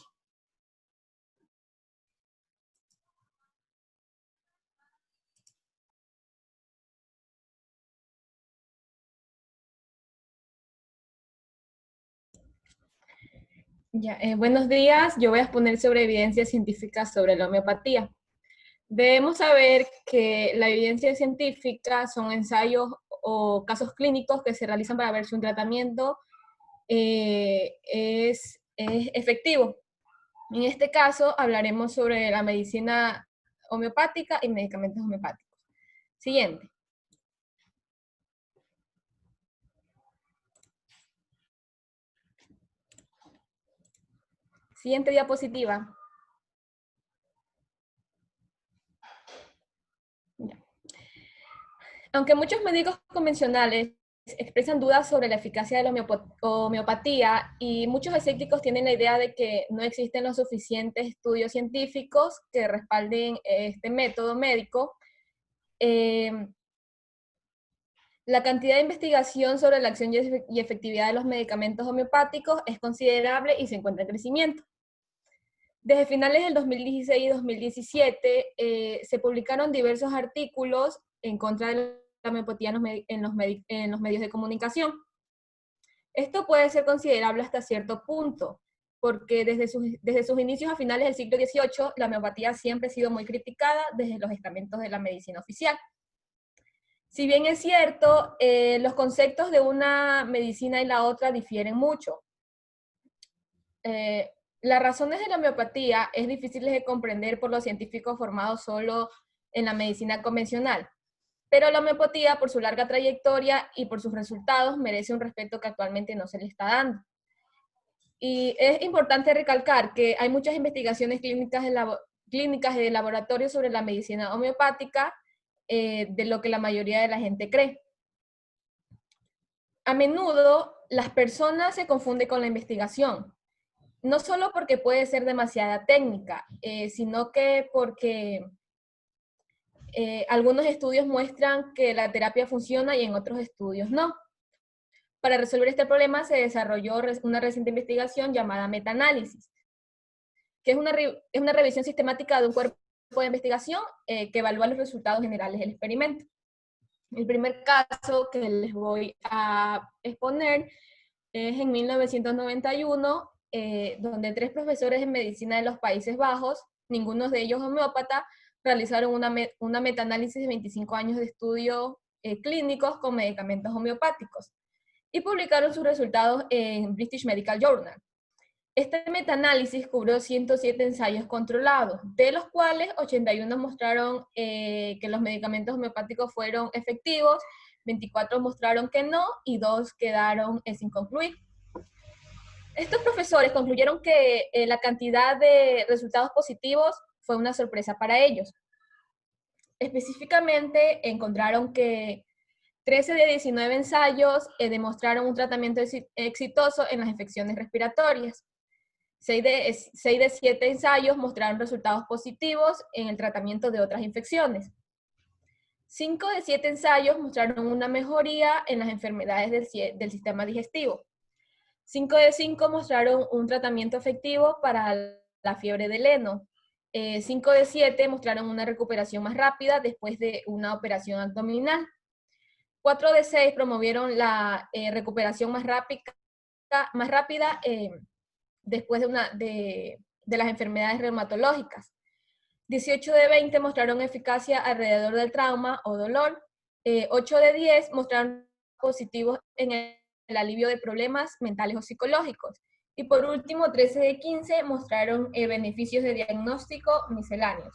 K: Buenos días, yo voy a exponer sobre evidencia científica sobre la homeopatía. Debemos saber que la evidencia científica son ensayos o casos clínicos que se realizan para ver si un tratamiento es efectivo. En este caso hablaremos sobre la medicina homeopática y medicamentos homeopáticos. Siguiente. Siguiente diapositiva. Ya. Aunque muchos médicos convencionales expresan dudas sobre la eficacia de la homeopatía y muchos escépticos tienen la idea de que no existen los suficientes estudios científicos que respalden este método médico, la cantidad de investigación sobre la acción y efectividad de los medicamentos homeopáticos es considerable y se encuentra en crecimiento. Desde finales del 2016 y 2017 se publicaron diversos artículos en contra de la homeopatía en los medios de comunicación. Esto puede ser considerable hasta cierto punto, porque desde sus inicios a finales del siglo XVIII, la homeopatía siempre ha sido muy criticada desde los estamentos de la medicina oficial. Si bien es cierto, los conceptos de una medicina y la otra difieren mucho. Las razones de la homeopatía es difícil de comprender por los científicos formados solo en la medicina convencional, pero la homeopatía, por su larga trayectoria y por sus resultados, merece un respeto que actualmente no se le está dando. Y es importante recalcar que hay muchas investigaciones clínicas de laboratorio sobre la medicina homeopática, de lo que la mayoría de la gente cree. A menudo, las personas se confunden con la investigación, no solo porque puede ser demasiada técnica, sino que porque algunos estudios muestran que la terapia funciona y en otros estudios no. Para resolver este problema se desarrolló una reciente investigación llamada metaanálisis, que es una revisión sistemática de un cuerpo de investigación que evalúa los resultados generales del experimento. El primer caso que les voy a exponer es en 1991, donde 3 profesores de medicina de los Países Bajos, ninguno de ellos homeópata, realizaron una metaanálisis de 25 años de estudios clínicos con medicamentos homeopáticos y publicaron sus resultados en British Medical Journal. Este metaanálisis cubrió 107 ensayos controlados, de los cuales 81 mostraron que los medicamentos homeopáticos fueron efectivos, 24 mostraron que no y 2 quedaron sin concluir. Estos profesores concluyeron que la cantidad de resultados positivos fue una sorpresa para ellos. Específicamente encontraron que 13 de 19 ensayos demostraron un tratamiento exitoso en las infecciones respiratorias. 6 de 7 ensayos mostraron resultados positivos en el tratamiento de otras infecciones. 5 de 7 ensayos mostraron una mejoría en las enfermedades del sistema digestivo. 5 de 5 mostraron un tratamiento efectivo para la fiebre del heno. 5 de 7 mostraron una recuperación más rápida después de una operación abdominal. 4 de 6 promovieron la recuperación más rápida después de las enfermedades reumatológicas. 18 de 20 mostraron eficacia alrededor del trauma o dolor. 8 de 10 mostraron positivos en el alivio de problemas mentales o psicológicos. Y por último, 13 de 15 mostraron beneficios de diagnóstico misceláneos.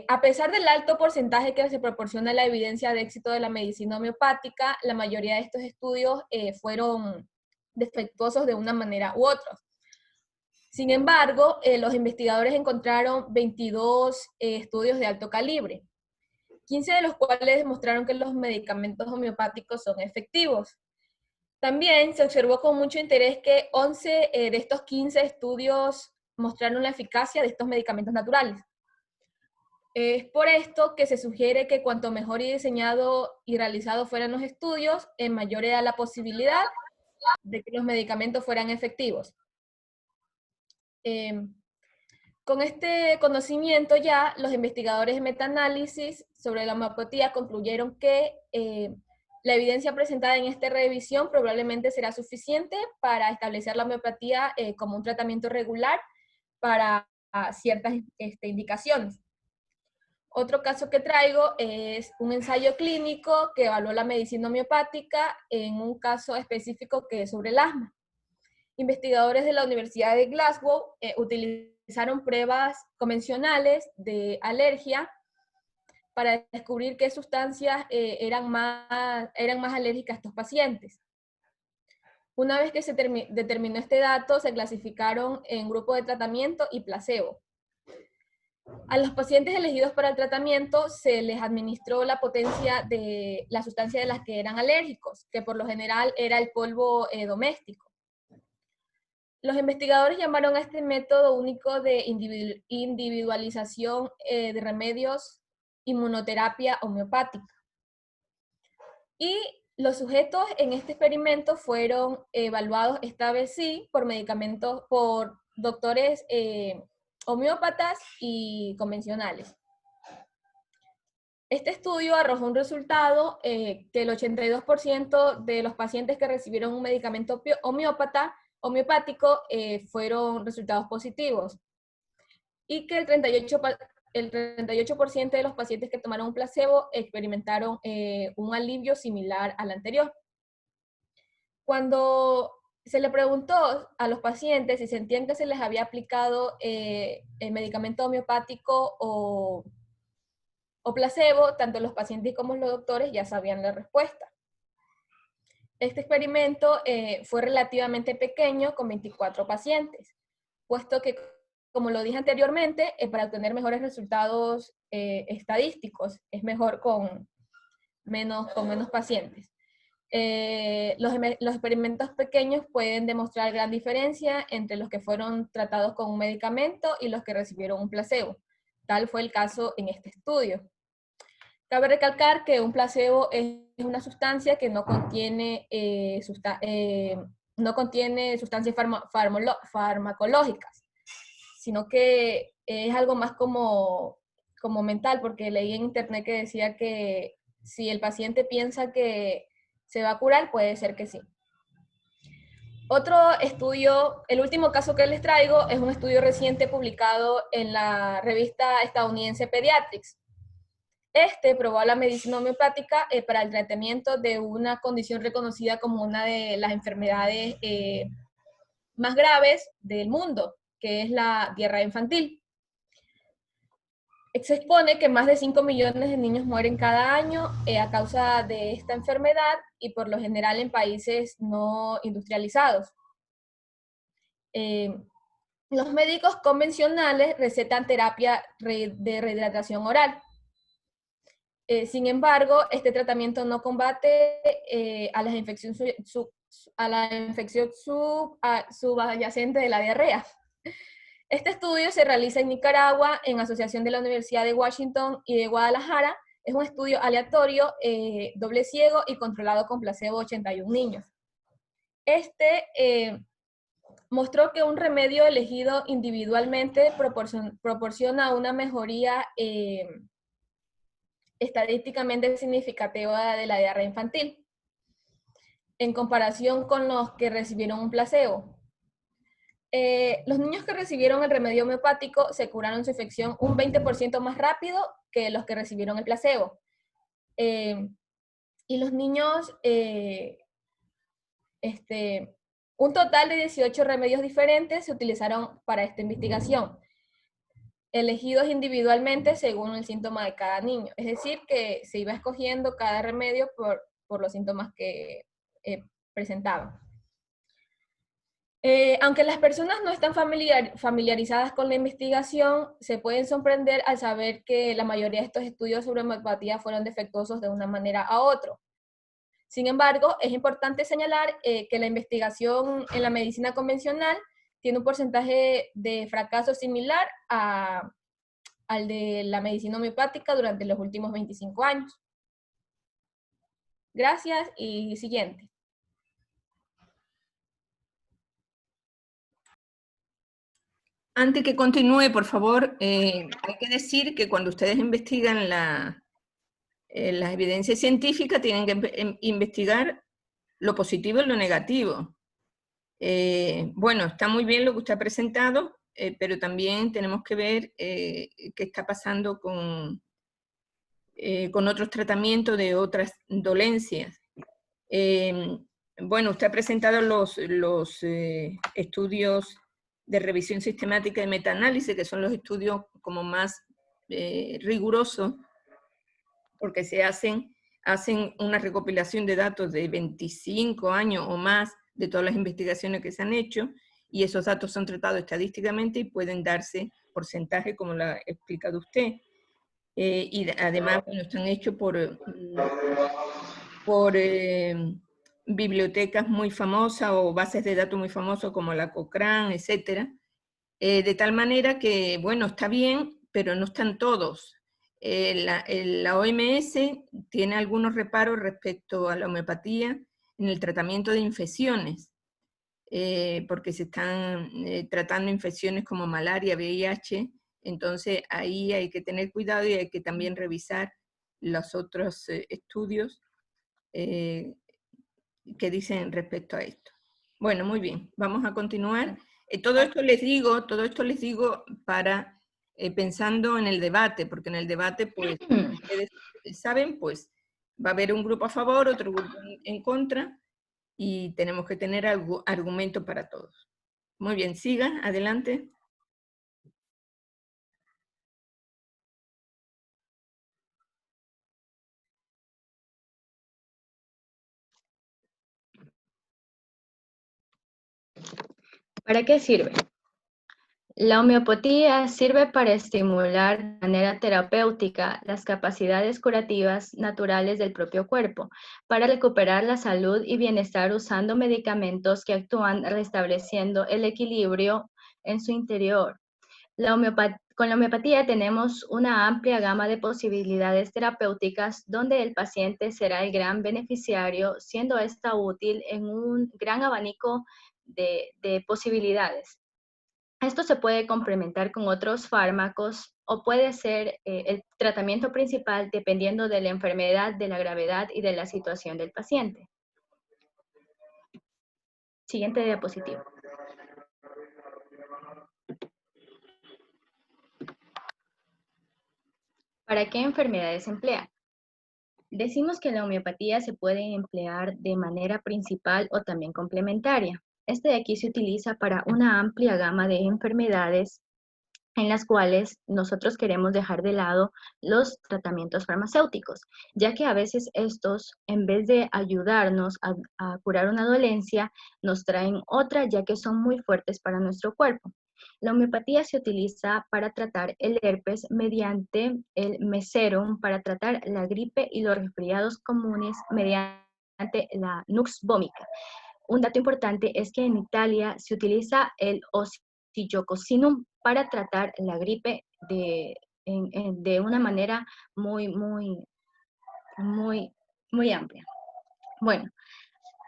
K: A pesar del alto porcentaje que se proporciona la evidencia de éxito de la medicina homeopática, la mayoría de estos estudios fueron defectuosos de una manera u otra. Sin embargo, los investigadores encontraron 22 estudios de alto calibre, 15 de los cuales demostraron que los medicamentos homeopáticos son efectivos. También se observó con mucho interés que 11 de estos 15 estudios mostraron la eficacia de estos medicamentos naturales. Es por esto que se sugiere que cuanto mejor y diseñado y realizado fueran los estudios, mayor era la posibilidad de que los medicamentos fueran efectivos. Con este conocimiento ya, los investigadores de metaanálisis sobre la homeopatía concluyeron que la evidencia presentada en esta revisión probablemente será suficiente para establecer la homeopatía como un tratamiento regular para ciertas indicaciones. Otro caso que traigo es un ensayo clínico que evaluó la medicina homeopática en un caso específico que es sobre el asma. Investigadores de la Universidad de Glasgow utilizaron pruebas convencionales de alergia para descubrir qué sustancias eran más alérgicas a estos pacientes. Una vez que se determinó este dato, se clasificaron en grupos de tratamiento y placebo. A los pacientes elegidos para el tratamiento se les administró la potencia de la sustancia de las que eran alérgicos, que por lo general era el polvo doméstico. Los investigadores llamaron a este método único de individualización de remedios inmunoterapia homeopática. Y los sujetos en este experimento fueron evaluados esta vez sí por doctores homeópatas y convencionales. Este estudio arrojó un resultado que el 82% de los pacientes que recibieron un medicamento homeopático fueron resultados positivos y que el 38% de los pacientes que tomaron un placebo experimentaron un alivio similar al anterior. Cuando se le preguntó a los pacientes si sentían que se les había aplicado el medicamento homeopático o placebo, tanto los pacientes como los doctores ya sabían la respuesta. Este experimento fue relativamente pequeño, con 24 pacientes, puesto que, como lo dije anteriormente, para obtener mejores resultados estadísticos es mejor con menos pacientes. Los experimentos pequeños pueden demostrar gran diferencia entre los que fueron tratados con un medicamento y los que recibieron un placebo. Tal fue el caso en este estudio. Cabe recalcar que un placebo es una sustancia que no contiene sustancias farmacológicas, sino que es algo más como mental, porque leí en internet que decía que si el paciente piensa que se va a curar, puede ser que sí. Otro estudio, el último caso que les traigo, es un estudio reciente publicado en la revista estadounidense Pediatrics. Este probó la medicina homeopática para el tratamiento de una condición reconocida como una de las enfermedades más graves del mundo, que es la diarrea infantil. Se expone que más de 5 millones de niños mueren cada año a causa de esta enfermedad y por lo general en países no industrializados. Los médicos convencionales recetan terapia de rehidratación oral. Sin embargo, este tratamiento no combate a la infección subyacente de la diarrea. Este estudio se realiza en Nicaragua en asociación de la Universidad de Washington y de Guadalajara. Es un estudio aleatorio, doble ciego y controlado con placebo 81 niños. Mostró que un remedio elegido individualmente proporciona una mejoría estadísticamente significativa de la diarrea infantil en comparación con los que recibieron un placebo. Los niños que recibieron el remedio homeopático se curaron su infección un 20% más rápido que los que recibieron el placebo. Y los niños, un total de 18 remedios diferentes se utilizaron para esta investigación, elegidos individualmente según el síntoma de cada niño. Es decir, que se iba escogiendo cada remedio por los síntomas que presentaban. Aunque las personas no están familiarizadas con la investigación, se pueden sorprender al saber que la mayoría de estos estudios sobre homeopatía fueron defectuosos de una manera a otra. Sin embargo, es importante señalar que la investigación en la medicina convencional tiene un porcentaje de fracaso similar al de la medicina homeopática durante los últimos 25 años. Gracias y siguiente.
A: Antes que continúe, por favor, hay que decir que cuando ustedes investigan las evidencias científicas, tienen que investigar lo positivo y lo negativo. Bueno, está muy bien lo que usted ha presentado, pero también tenemos que ver qué está pasando con otros tratamientos de otras dolencias. Bueno, usted ha presentado los estudios de revisión sistemática y metaanálisis, que son los estudios como más rigurosos, porque se hacen una recopilación de datos de 25 años o más de todas las investigaciones que se han hecho, y esos datos son tratados estadísticamente y pueden darse porcentaje, como lo ha explicado usted. Y además, bueno, están hechos por bibliotecas muy famosas o bases de datos muy famosas como la Cochrane, etcétera, de tal manera que, bueno, está bien, pero no están todos. La OMS tiene algunos reparos respecto a la homeopatía en el tratamiento de infecciones, porque se están tratando infecciones como malaria, VIH, entonces ahí hay que tener cuidado y hay que también revisar los otros estudios que dicen respecto a esto. Bueno, muy bien, vamos a continuar. Todo esto les digo para pensando en el debate, porque en el debate, pues, ustedes saben, pues, va a haber un grupo a favor, otro grupo en contra, y tenemos que tener argumento para todos. Muy bien, siga, adelante.
L: ¿Para qué sirve? La homeopatía sirve para estimular de manera terapéutica las capacidades curativas naturales del propio cuerpo, para recuperar la salud y bienestar usando medicamentos que actúan restableciendo el equilibrio en su interior. Con la homeopatía tenemos una amplia gama de posibilidades terapéuticas donde el paciente será el gran beneficiario, siendo esta útil en un gran abanico de posibilidades. Esto se puede complementar con otros fármacos o puede ser el tratamiento principal dependiendo de la enfermedad, de la gravedad y de la situación del paciente. Siguiente diapositiva. ¿Para qué enfermedades se emplea? Decimos que la homeopatía se puede emplear de manera principal o también complementaria. Este de aquí se utiliza para una amplia gama de enfermedades en las cuales nosotros queremos dejar de lado los tratamientos farmacéuticos, ya que a veces estos, en vez de ayudarnos a curar una dolencia, nos traen otra, ya que son muy fuertes para nuestro cuerpo. La homeopatía se utiliza para tratar el herpes mediante el meserum, para tratar la gripe y los resfriados comunes mediante la nux vomica. Un dato importante es que en Italia se utiliza el Oxycocinum para tratar la gripe de una manera muy amplia. Bueno,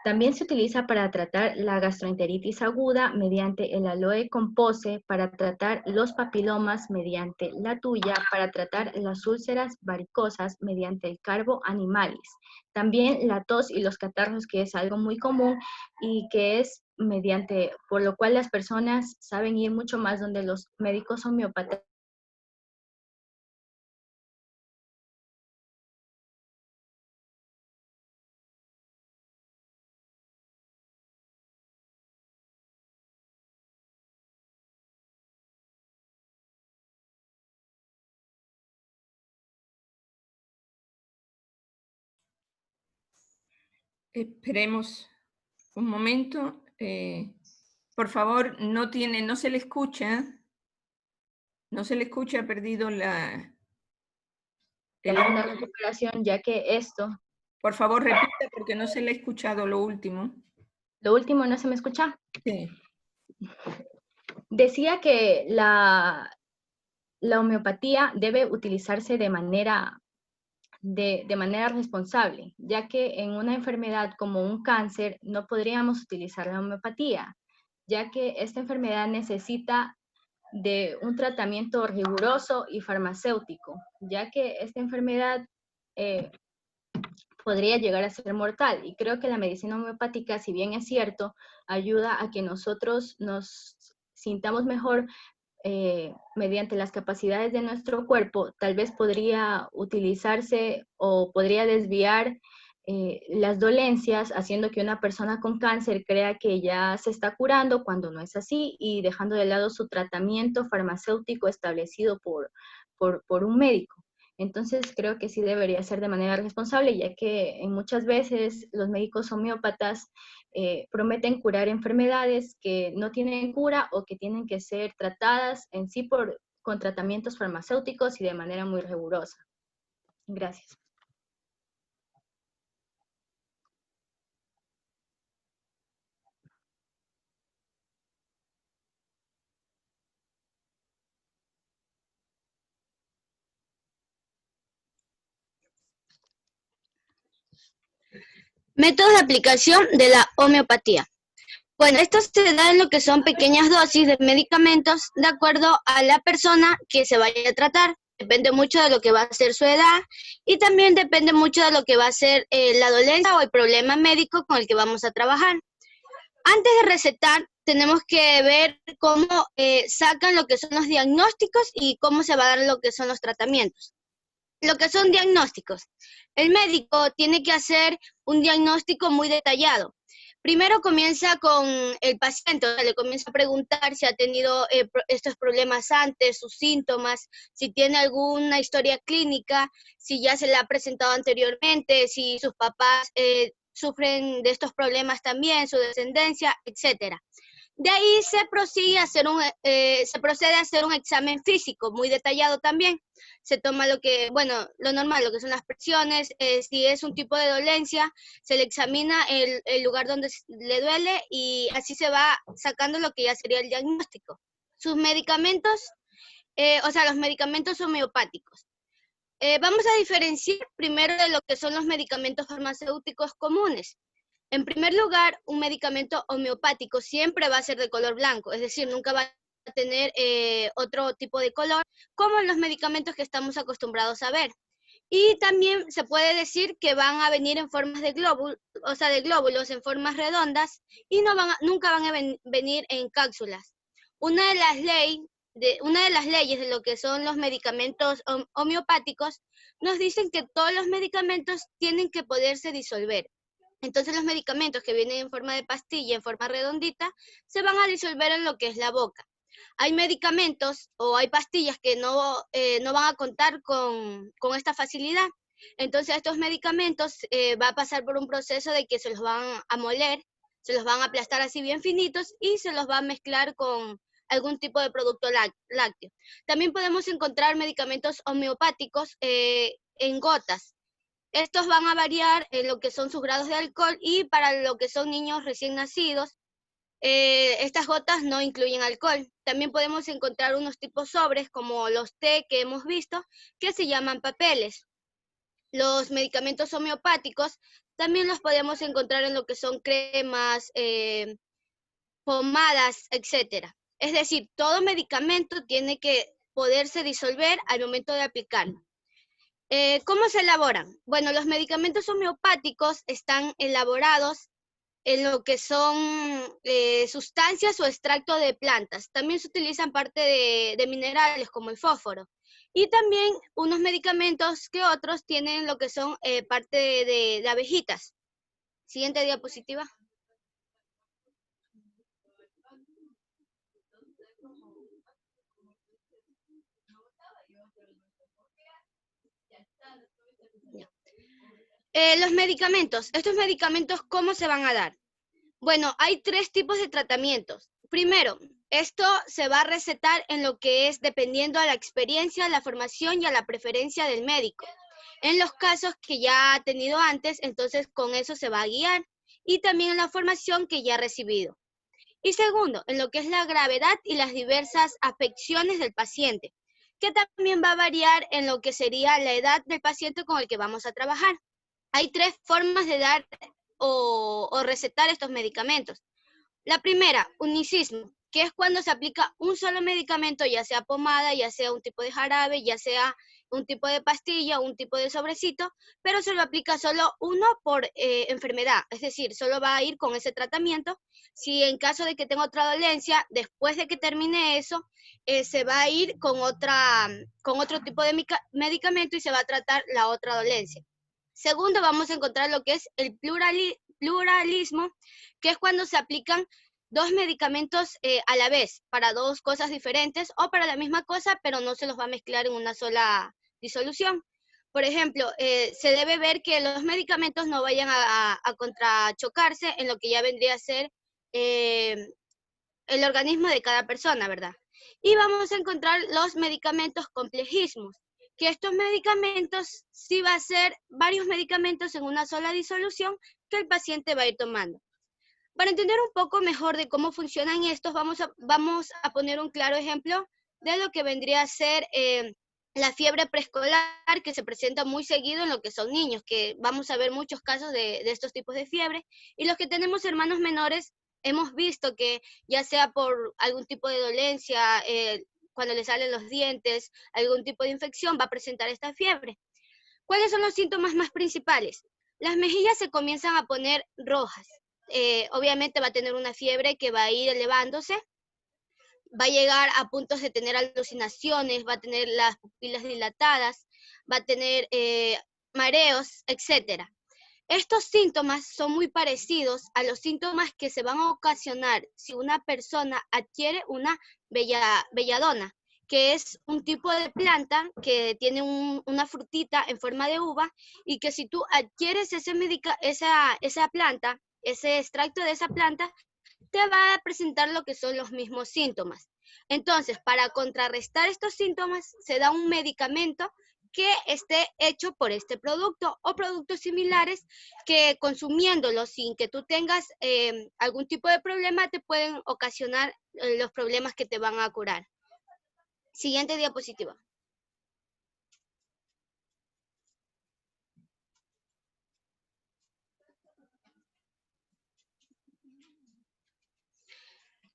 L: también se utiliza para tratar la gastroenteritis aguda mediante el aloe compose, para tratar los papilomas mediante la tuya, para tratar las úlceras varicosas mediante el carbo animalis. También la tos y los catarros, que es algo muy común y que es mediante, por lo cual las personas saben ir mucho más donde los médicos homeópatas.
A: Esperemos un momento. Por favor, no se le escucha. No se le escucha, ha perdido la...
L: Una recuperación, ya que esto...
A: Por favor, repita, porque no se le ha escuchado lo último.
L: ¿Lo último no se me escucha?
A: Sí.
L: Decía que la homeopatía debe utilizarse de manera responsable, ya que en una enfermedad como un cáncer no podríamos utilizar la homeopatía, ya que esta enfermedad necesita de un tratamiento riguroso y farmacéutico, ya que esta enfermedad podría llegar a ser mortal. Y creo que la medicina homeopática, si bien es cierto, ayuda a que nosotros nos sintamos mejor mediante las capacidades de nuestro cuerpo, tal vez podría utilizarse o podría desviar las dolencias, haciendo que una persona con cáncer crea que ya se está curando cuando no es así, y dejando de lado su tratamiento farmacéutico establecido por un médico. Entonces creo que sí debería ser de manera responsable, ya que en muchas veces los médicos homeópatas prometen curar enfermedades que no tienen cura o que tienen que ser tratadas en sí con tratamientos farmacéuticos y de manera muy rigurosa. Gracias.
M: Métodos de aplicación de la homeopatía. Bueno, esto se da en lo que son pequeñas dosis de medicamentos de acuerdo a la persona que se vaya a tratar. Depende mucho de lo que va a ser su edad y también depende mucho de lo que va a ser la dolencia o el problema médico con el que vamos a trabajar. Antes de recetar, tenemos que ver cómo sacan lo que son los diagnósticos y cómo se va a dar lo que son los tratamientos. Lo que son diagnósticos. El médico tiene que hacer un diagnóstico muy detallado. Primero comienza con el paciente, o sea, le comienza a preguntar si ha tenido estos problemas antes, sus síntomas, si tiene alguna historia clínica, si ya se le ha presentado anteriormente, si sus papás sufren de estos problemas también, su descendencia, etc. De ahí se procede a hacer un examen físico muy detallado también. Se toma lo normal, lo que son las presiones, si es un tipo de dolencia, se le examina el lugar donde le duele y así se va sacando lo que ya sería el diagnóstico. Sus medicamentos, los medicamentos homeopáticos. Vamos a diferenciar primero de lo que son los medicamentos farmacéuticos comunes. En primer lugar, un medicamento homeopático siempre va a ser de color blanco, es decir, nunca va a tener otro tipo de color, como en los medicamentos que estamos acostumbrados a ver. Y también se puede decir que van a venir en formas de glóbulos, o sea, de glóbulos en formas redondas, y nunca van a venir en cápsulas. Una de las leyes de lo que son los medicamentos homeopáticos nos dicen que todos los medicamentos tienen que poderse disolver. Entonces los medicamentos que vienen en forma de pastilla, en forma redondita, se van a disolver en lo que es la boca. Hay medicamentos o hay pastillas que no van a contar con esta facilidad. Entonces estos medicamentos va a pasar por un proceso de que se los van a moler, se los van a aplastar así bien finitos y se los va a mezclar con algún tipo de producto lácteo. También podemos encontrar medicamentos homeopáticos en gotas. Estos van a variar en lo que son sus grados de alcohol y para lo que son niños recién nacidos, estas gotas no incluyen alcohol. También podemos encontrar unos tipos sobres como los té que hemos visto que se llaman papeles. Los medicamentos homeopáticos también los podemos encontrar en lo que son cremas, pomadas, etc. Es decir, todo medicamento tiene que poderse disolver al momento de aplicarlo. ¿Cómo se elaboran? Bueno, los medicamentos homeopáticos están elaborados en lo que son sustancias o extracto de plantas. También se utilizan parte de minerales como el fósforo. Y también unos medicamentos que otros tienen lo que son parte de abejitas. Siguiente diapositiva. Los medicamentos. ¿Estos medicamentos cómo se van a dar? Bueno, hay 3 tipos de tratamientos. Primero, esto se va a recetar en lo que es dependiendo a la experiencia, la formación y a la preferencia del médico. En los casos que ya ha tenido antes, entonces con eso se va a guiar. Y también en la formación que ya ha recibido. Y segundo, en lo que es la gravedad y las diversas afecciones del paciente, que también va a variar en lo que sería la edad del paciente con el que vamos a trabajar. Hay 3 formas de dar o recetar estos medicamentos. La primera, unicismo, que es cuando se aplica un solo medicamento, ya sea pomada, ya sea un tipo de jarabe, ya sea un tipo de pastilla, un tipo de sobrecito, pero se lo aplica solo uno por enfermedad, es decir, solo va a ir con ese tratamiento. Si en caso de que tenga otra dolencia, después de que termine eso, se va a ir con otro tipo de medicamento y se va a tratar la otra dolencia. Segundo, vamos a encontrar lo que es el pluralismo, que es cuando se aplican 2 medicamentos a la vez, para 2 cosas diferentes o para la misma cosa, pero no se los va a mezclar en una sola disolución. Por ejemplo, se debe ver que los medicamentos no vayan a contrachocarse en lo que ya vendría a ser el organismo de cada persona, ¿verdad? Y vamos a encontrar los medicamentos complejismos, que estos medicamentos sí va a ser varios medicamentos en una sola disolución que el paciente va a ir tomando. Para entender un poco mejor de cómo funcionan estos, vamos a poner un claro ejemplo de lo que vendría a ser la fiebre preescolar, que se presenta muy seguido en lo que son niños, que vamos a ver muchos casos de estos tipos de fiebre, y los que tenemos hermanos menores, hemos visto que ya sea por algún tipo de dolencia, cuando le salen los dientes, algún tipo de infección, va a presentar esta fiebre. ¿Cuáles son los síntomas más principales? Las mejillas se comienzan a poner rojas. Obviamente va a tener una fiebre que va a ir elevándose, va a llegar a puntos de tener alucinaciones, va a tener las pupilas dilatadas, va a tener mareos, etc. Estos síntomas son muy parecidos a los síntomas que se van a ocasionar si una persona adquiere una belladona, que es un tipo de planta que tiene una frutita en forma de uva, y que si tú adquieres esa planta, ese extracto de esa planta, te va a presentar lo que son los mismos síntomas. Entonces, para contrarrestar estos síntomas, se da un medicamento que esté hecho por este producto o productos similares que consumiéndolos sin que tú tengas algún tipo de problema te pueden ocasionar los problemas que te van a curar. Siguiente diapositiva.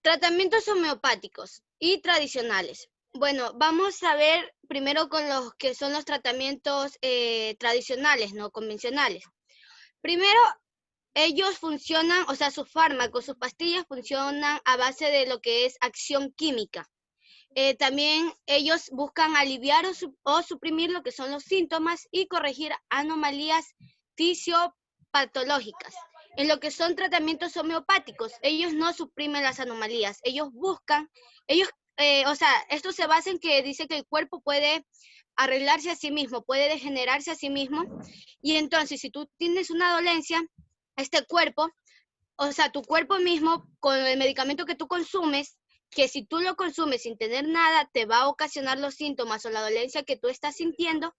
M: Tratamientos homeopáticos y tradicionales. Bueno, vamos a ver primero con los que son los tratamientos tradicionales, no convencionales. Primero, ellos funcionan, o sea, sus fármacos, sus pastillas funcionan a base de lo que es acción química. También ellos buscan aliviar o suprimir lo que son los síntomas y corregir anomalías fisiopatológicas. En lo que son tratamientos homeopáticos, ellos no suprimen las anomalías, ellos buscan, o sea, esto se basa en que dice que el cuerpo puede arreglarse a sí mismo, puede degenerarse a sí mismo, y entonces si tú tienes una dolencia, este cuerpo, o sea, tu cuerpo mismo, con el medicamento que tú consumes, que si tú lo consumes sin tener nada, te va a ocasionar los síntomas o la dolencia que tú estás sintiendo,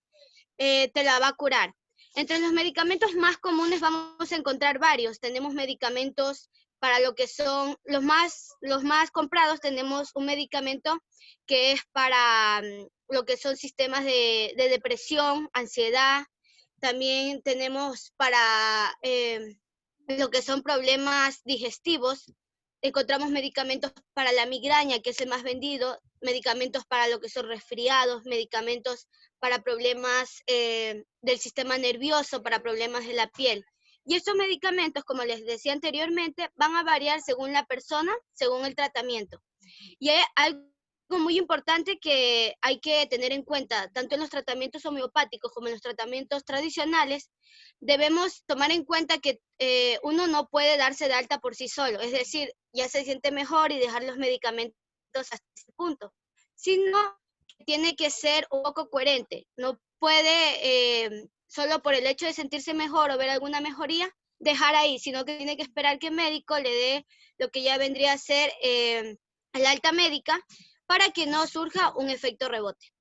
M: te la va a curar. Entre los medicamentos más comunes vamos a encontrar varios. Tenemos medicamentos para lo que son los más comprados. Tenemos un medicamento que es para lo que son sistemas de depresión, ansiedad. También tenemos para lo que son problemas digestivos. Encontramos medicamentos para la migraña, que es el más vendido, medicamentos para lo que son resfriados, medicamentos para problemas del sistema nervioso, para problemas de la piel. Y estos medicamentos, como les decía anteriormente, van a variar según la persona, según el tratamiento. Y hay algo muy importante que hay que tener en cuenta, tanto en los tratamientos homeopáticos como en los tratamientos tradicionales, debemos tomar en cuenta que uno no puede darse de alta por sí solo, es decir, ya se siente mejor y dejar los medicamentos hasta ese punto, sino que tiene que ser un poco coherente, no puede, solo por el hecho de sentirse mejor o ver alguna mejoría, dejar ahí, sino que tiene que esperar que el médico le dé lo que ya vendría a ser la alta médica para que no surja un efecto rebote.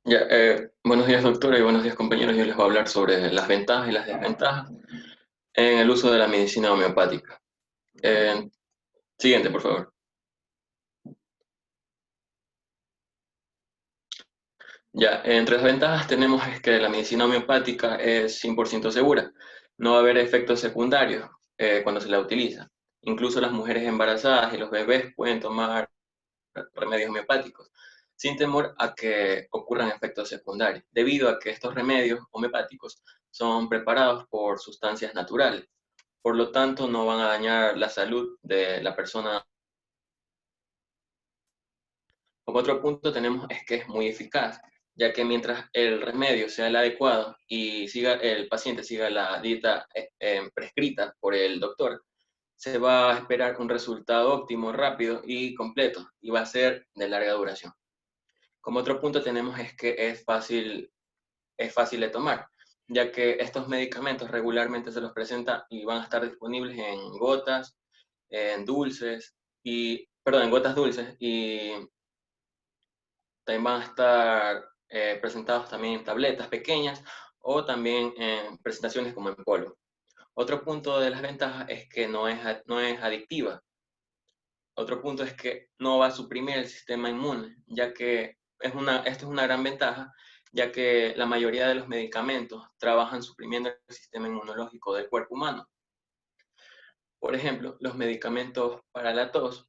N: Ya, buenos días, doctora, y buenos días, compañeros. Yo les voy a hablar sobre las ventajas y las desventajas en el uso de la medicina homeopática. Siguiente, por favor. Ya, entre las ventajas tenemos es que la medicina homeopática es 100% segura. No va a haber efectos secundarios cuando se la utiliza. Incluso las mujeres embarazadas y los bebés pueden tomar remedios homeopáticos sin temor a que ocurran efectos secundarios, debido a que estos remedios homeopáticos son preparados por sustancias naturales. Por lo tanto, no van a dañar la salud de la persona. Como otro punto tenemos es que es muy eficaz, ya que mientras el remedio sea el adecuado y el paciente siga la dieta prescrita por el doctor, se va a esperar un resultado óptimo, rápido y completo, y va a ser de larga duración. Como otro punto tenemos es que es fácil de tomar, ya que estos medicamentos regularmente se los presenta y van a estar disponibles en gotas, en gotas dulces, y también van a estar presentados también en tabletas pequeñas o también en presentaciones como en polvo. Otro punto de las ventajas es que no es adictiva. Otro punto es que no va a suprimir el sistema inmune, ya que esto es una gran ventaja, ya que la mayoría de los medicamentos trabajan suprimiendo el sistema inmunológico del cuerpo humano. Por ejemplo, los medicamentos para la tos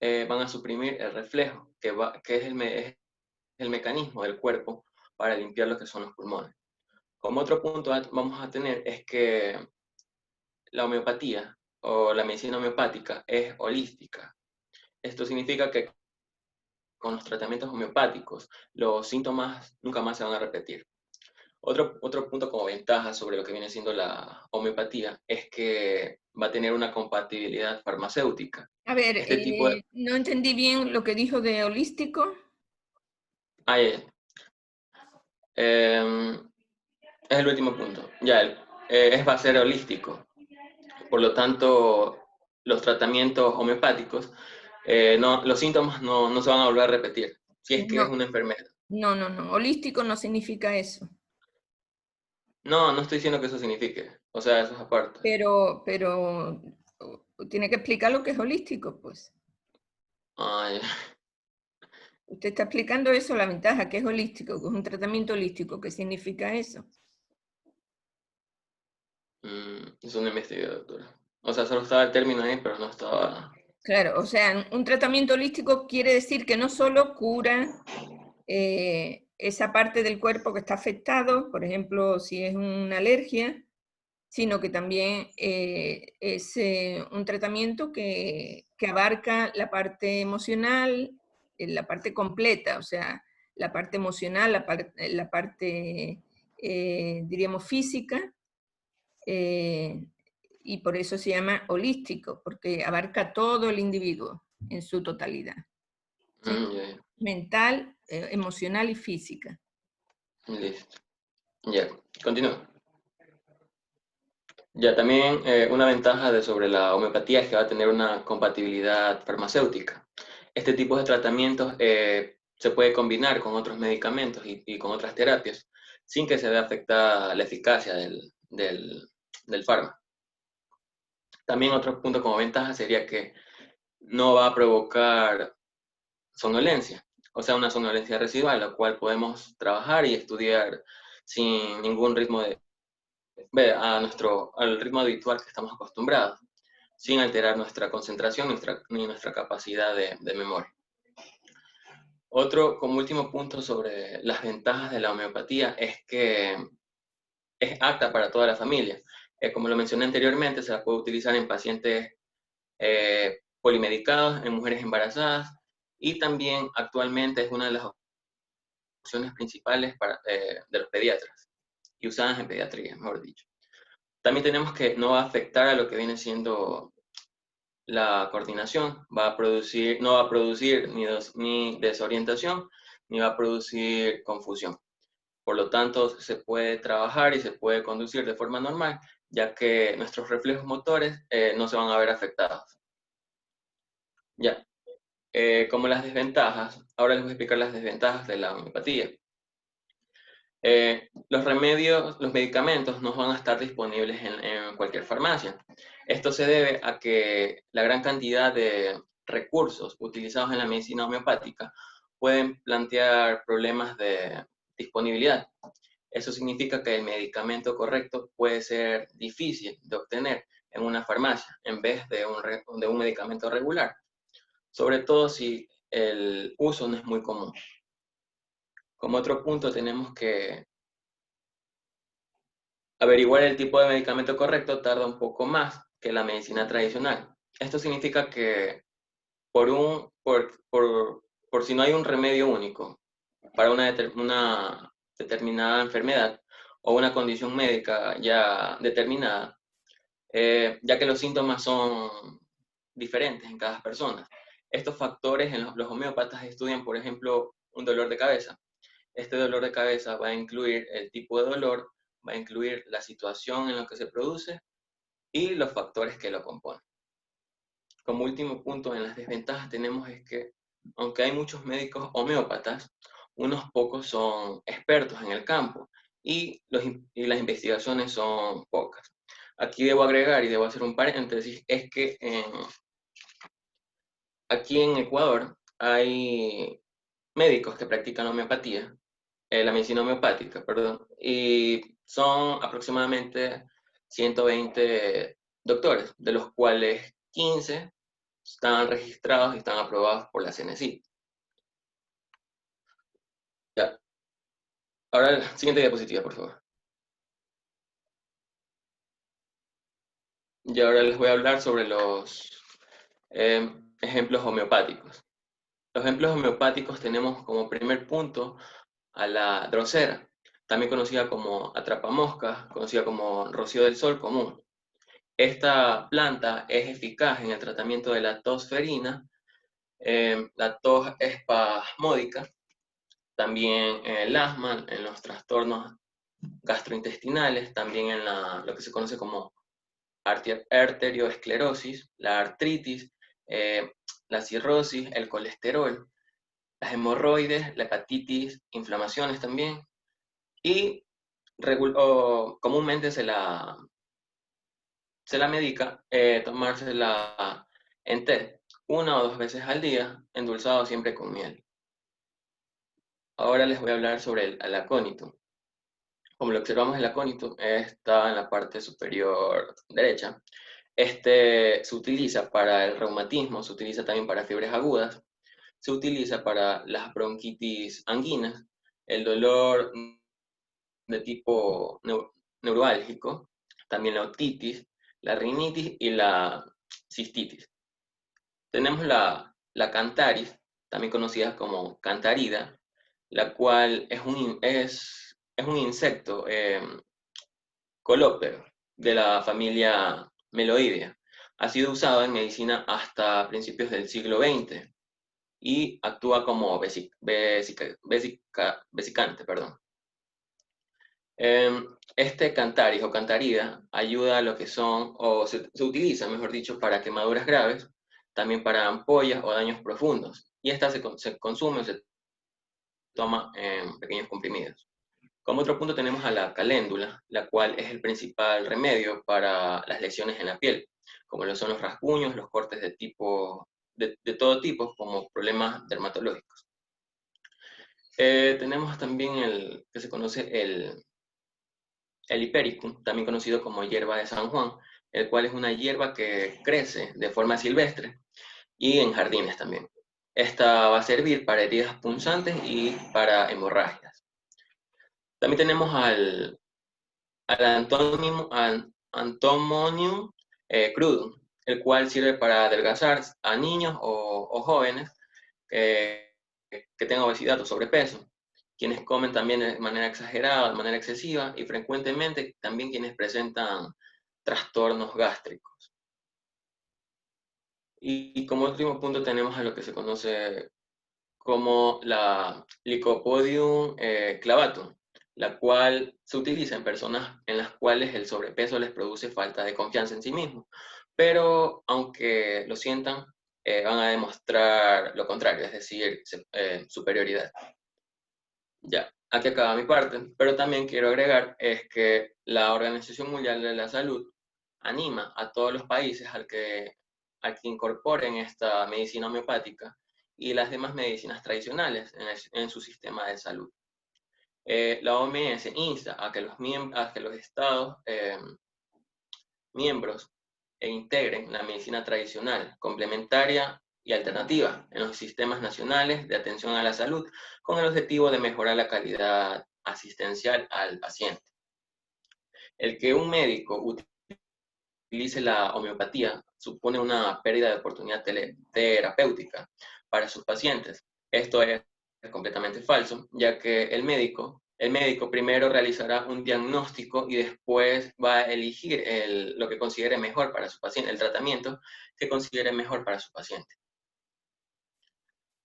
N: van a suprimir el reflejo, que es el mecanismo del cuerpo para limpiar lo que son los pulmones. Como otro punto vamos a tener es que la homeopatía o la medicina homeopática es holística. Esto significa que con los tratamientos homeopáticos los síntomas nunca más se van a repetir. Otro punto como ventaja sobre lo que viene siendo la homeopatía es que va a tener una compatibilidad farmacéutica.
A: A ver, no entendí bien lo que dijo de holístico.
N: Es el último punto. Va a ser holístico. Por lo tanto, los tratamientos homeopáticos, los síntomas no se van a volver a repetir, si es que es una enfermedad.
A: No. Holístico no significa eso.
N: No estoy diciendo que eso signifique. O sea, eso es aparte.
A: Pero tiene que explicar lo que es holístico, pues. Usted está explicando eso, la ventaja, que es holístico, que es un tratamiento holístico. ¿Qué significa eso?
N: Eso no investigué, doctora. O sea, solo estaba el término ahí, pero no estaba...
A: Claro, o sea, un tratamiento holístico quiere decir que no solo cura esa parte del cuerpo que está afectado, por ejemplo, si es una alergia, sino que también es un tratamiento que abarca la parte emocional, la parte completa, o sea, la parte emocional, la parte diríamos, física, y por eso se llama holístico, porque abarca todo el individuo en su totalidad. ¿Sí? Mental, emocional y física.
N: Listo. Ya, continúo. Ya, también una ventaja sobre la homeopatía es que va a tener una compatibilidad farmacéutica. Este tipo de tratamientos se puede combinar con otros medicamentos y con otras terapias sin que se vea afectada la eficacia del fármaco. También otro punto como ventaja sería que no va a provocar somnolencia, o sea, una somnolencia residual, la cual podemos trabajar y estudiar sin ningún ritmo al ritmo habitual que estamos acostumbrados, sin alterar nuestra concentración ni nuestra capacidad de memoria. Como último punto sobre las ventajas de la homeopatía es que es apta para toda la familia. Como lo mencioné anteriormente, se la puede utilizar en pacientes polimedicados, en mujeres embarazadas, y también actualmente es una de las opciones principales de los pediatras, y usadas en pediatría, mejor dicho. También tenemos que no va a afectar a lo que viene siendo la coordinación, no va a producir ni desorientación, ni va a producir confusión. Por lo tanto, se puede trabajar y se puede conducir de forma normal, ya que nuestros reflejos motores no se van a ver afectados. Ya, como las desventajas, ahora les voy a explicar las desventajas de la homeopatía. Los medicamentos no van a estar disponibles en cualquier farmacia. Esto se debe a que la gran cantidad de recursos utilizados en la medicina homeopática pueden plantear problemas de disponibilidad. Eso significa que el medicamento correcto puede ser difícil de obtener en una farmacia en vez de un medicamento regular, sobre todo si el uso no es muy común. Como otro punto, tenemos que averiguar el tipo de medicamento correcto tarda un poco más que la medicina tradicional. Esto significa que por si no hay un remedio único para una determinada enfermedad o una condición médica ya determinada, ya que los síntomas son diferentes en cada persona. Estos factores los homeópatas estudian, por ejemplo, un dolor de cabeza. Este dolor de cabeza va a incluir el tipo de dolor, va a incluir la situación en la que se produce y los factores que lo componen. Como último punto en las desventajas tenemos es que, aunque hay muchos médicos homeópatas, unos pocos son expertos en el campo y las investigaciones son pocas. Aquí debo agregar y debo hacer un paréntesis, es que aquí en Ecuador hay médicos que practican homeopatía, la medicina homeopática, perdón, y son aproximadamente 120 doctores, de los cuales 15 están registrados y están aprobados por la CNSIT. Ya. Ahora la siguiente diapositiva, por favor. Y ahora les voy a hablar sobre los ejemplos homeopáticos. Los ejemplos homeopáticos tenemos como primer punto a la drosera, también conocida como atrapamoscas, conocida como rocío del sol común. Esta planta es eficaz en el tratamiento de la tos ferina, la tos espasmódica, también en el asma, en los trastornos gastrointestinales, también en lo que se conoce como arterioesclerosis, la artritis, la cirrosis, el colesterol, las hemorroides, la hepatitis, inflamaciones también, y comúnmente se la medica tomársela en té, 1 o 2 veces al día, endulzado siempre con miel. Ahora les voy a hablar sobre el acónito. Como lo observamos, el acónito está en la parte superior derecha. Este se utiliza para el reumatismo, se utiliza también para fiebres agudas, se utiliza para las bronquitis anginas, el dolor de tipo neurálgico, también la otitis, la rinitis y la cistitis. Tenemos la cantaris, también conocida como cantarida, la cual es un insecto colóptero de la familia Meloidea. Ha sido usado en medicina hasta principios del siglo XX y actúa como vesicante. Este cantaris o cantarida ayuda a lo que son, o se utiliza, mejor dicho, para quemaduras graves, también para ampollas o daños profundos. Y esta se consume o se toma en pequeños comprimidos. Como otro punto tenemos a la caléndula, la cual es el principal remedio para las lesiones en la piel, como lo son los rasguños, los cortes de todo tipo, como problemas dermatológicos. Tenemos también el que se conoce el hipericum, también conocido como hierba de San Juan, el cual es una hierba que crece de forma silvestre y en jardines también. Esta va a servir para heridas punzantes y para hemorragias. También tenemos al Anthomonium crudum, el cual sirve para adelgazar a niños o jóvenes que tengan obesidad o sobrepeso, quienes comen también de manera exagerada, de manera excesiva, y frecuentemente también quienes presentan trastornos gástricos. Y como último punto tenemos a lo que se conoce como la Lycopodium clavatum, la cual se utiliza en personas en las cuales el sobrepeso les produce falta de confianza en sí mismos, pero aunque lo sientan, van a demostrar lo contrario, es decir, superioridad. Ya, aquí acaba mi parte, pero también quiero agregar es que la Organización Mundial de la Salud anima a todos los países a que incorporen esta medicina homeopática y las demás medicinas tradicionales en su sistema de salud. La OMS insta a que los estados miembros integren la medicina tradicional, complementaria y alternativa en los sistemas nacionales de atención a la salud con el objetivo de mejorar la calidad asistencial al paciente. El que un médico utilice la homeopatía supone una pérdida de oportunidad terapéutica para sus pacientes. Esto es completamente falso, ya que el médico primero realizará un diagnóstico y después va a elegir lo que considere mejor para su paciente, el tratamiento que considere mejor para su paciente.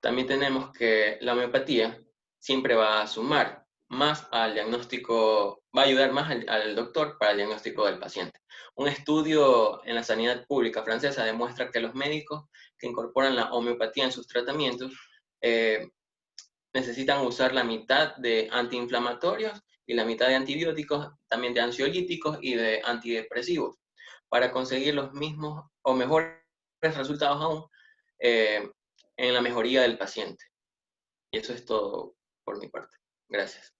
N: También tenemos que la homeopatía siempre va a sumar más al diagnóstico, va a ayudar más al doctor para el diagnóstico del paciente. Un estudio en la sanidad pública francesa demuestra que los médicos que incorporan la homeopatía en sus tratamientos necesitan usar la mitad de antiinflamatorios y la mitad de antibióticos, también de ansiolíticos y de antidepresivos, para conseguir los mismos o mejores resultados aún en la mejoría del paciente. Y eso es todo por mi parte. Gracias.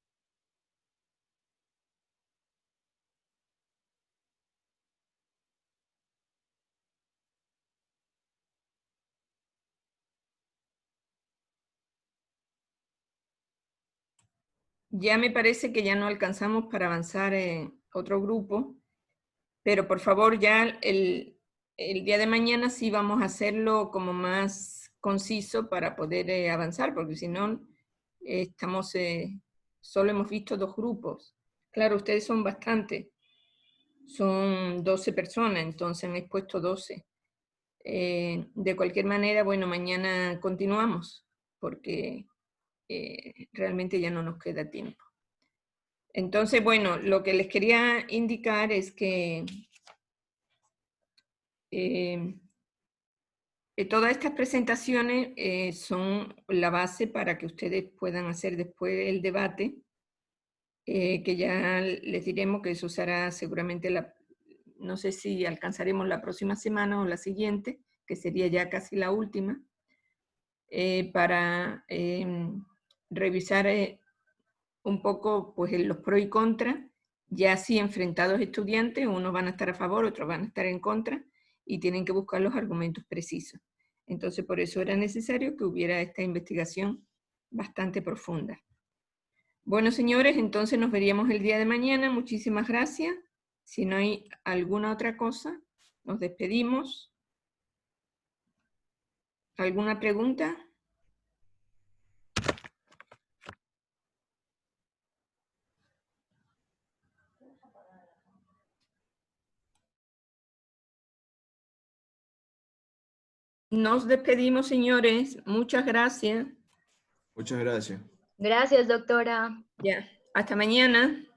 A: Ya me parece que ya no alcanzamos para avanzar en otro grupo, pero por favor ya el día de mañana sí vamos a hacerlo como más conciso para poder avanzar, porque si no, solo hemos visto 2 grupos. Claro, ustedes son bastantes, son 12 personas, entonces han expuesto 12. De cualquier manera, bueno, mañana continuamos, porque realmente ya no nos queda tiempo. Entonces, bueno, lo que les quería indicar es que todas estas presentaciones son la base para que ustedes puedan hacer después el debate, que ya les diremos que eso será seguramente no sé si alcanzaremos la próxima semana o la siguiente, que sería ya casi la última, para revisar un poco pues, los pros y contras, ya así enfrentados estudiantes, unos van a estar a favor, otros van a estar en contra, y tienen que buscar los argumentos precisos. Entonces, por eso era necesario que hubiera esta investigación bastante profunda. Bueno, señores, entonces nos veríamos el día de mañana. Muchísimas gracias. Si no hay alguna otra cosa, nos despedimos. ¿Alguna pregunta? Nos despedimos, señores. Muchas gracias.
H: Muchas gracias.
L: Gracias, doctora.
A: Ya, hasta mañana.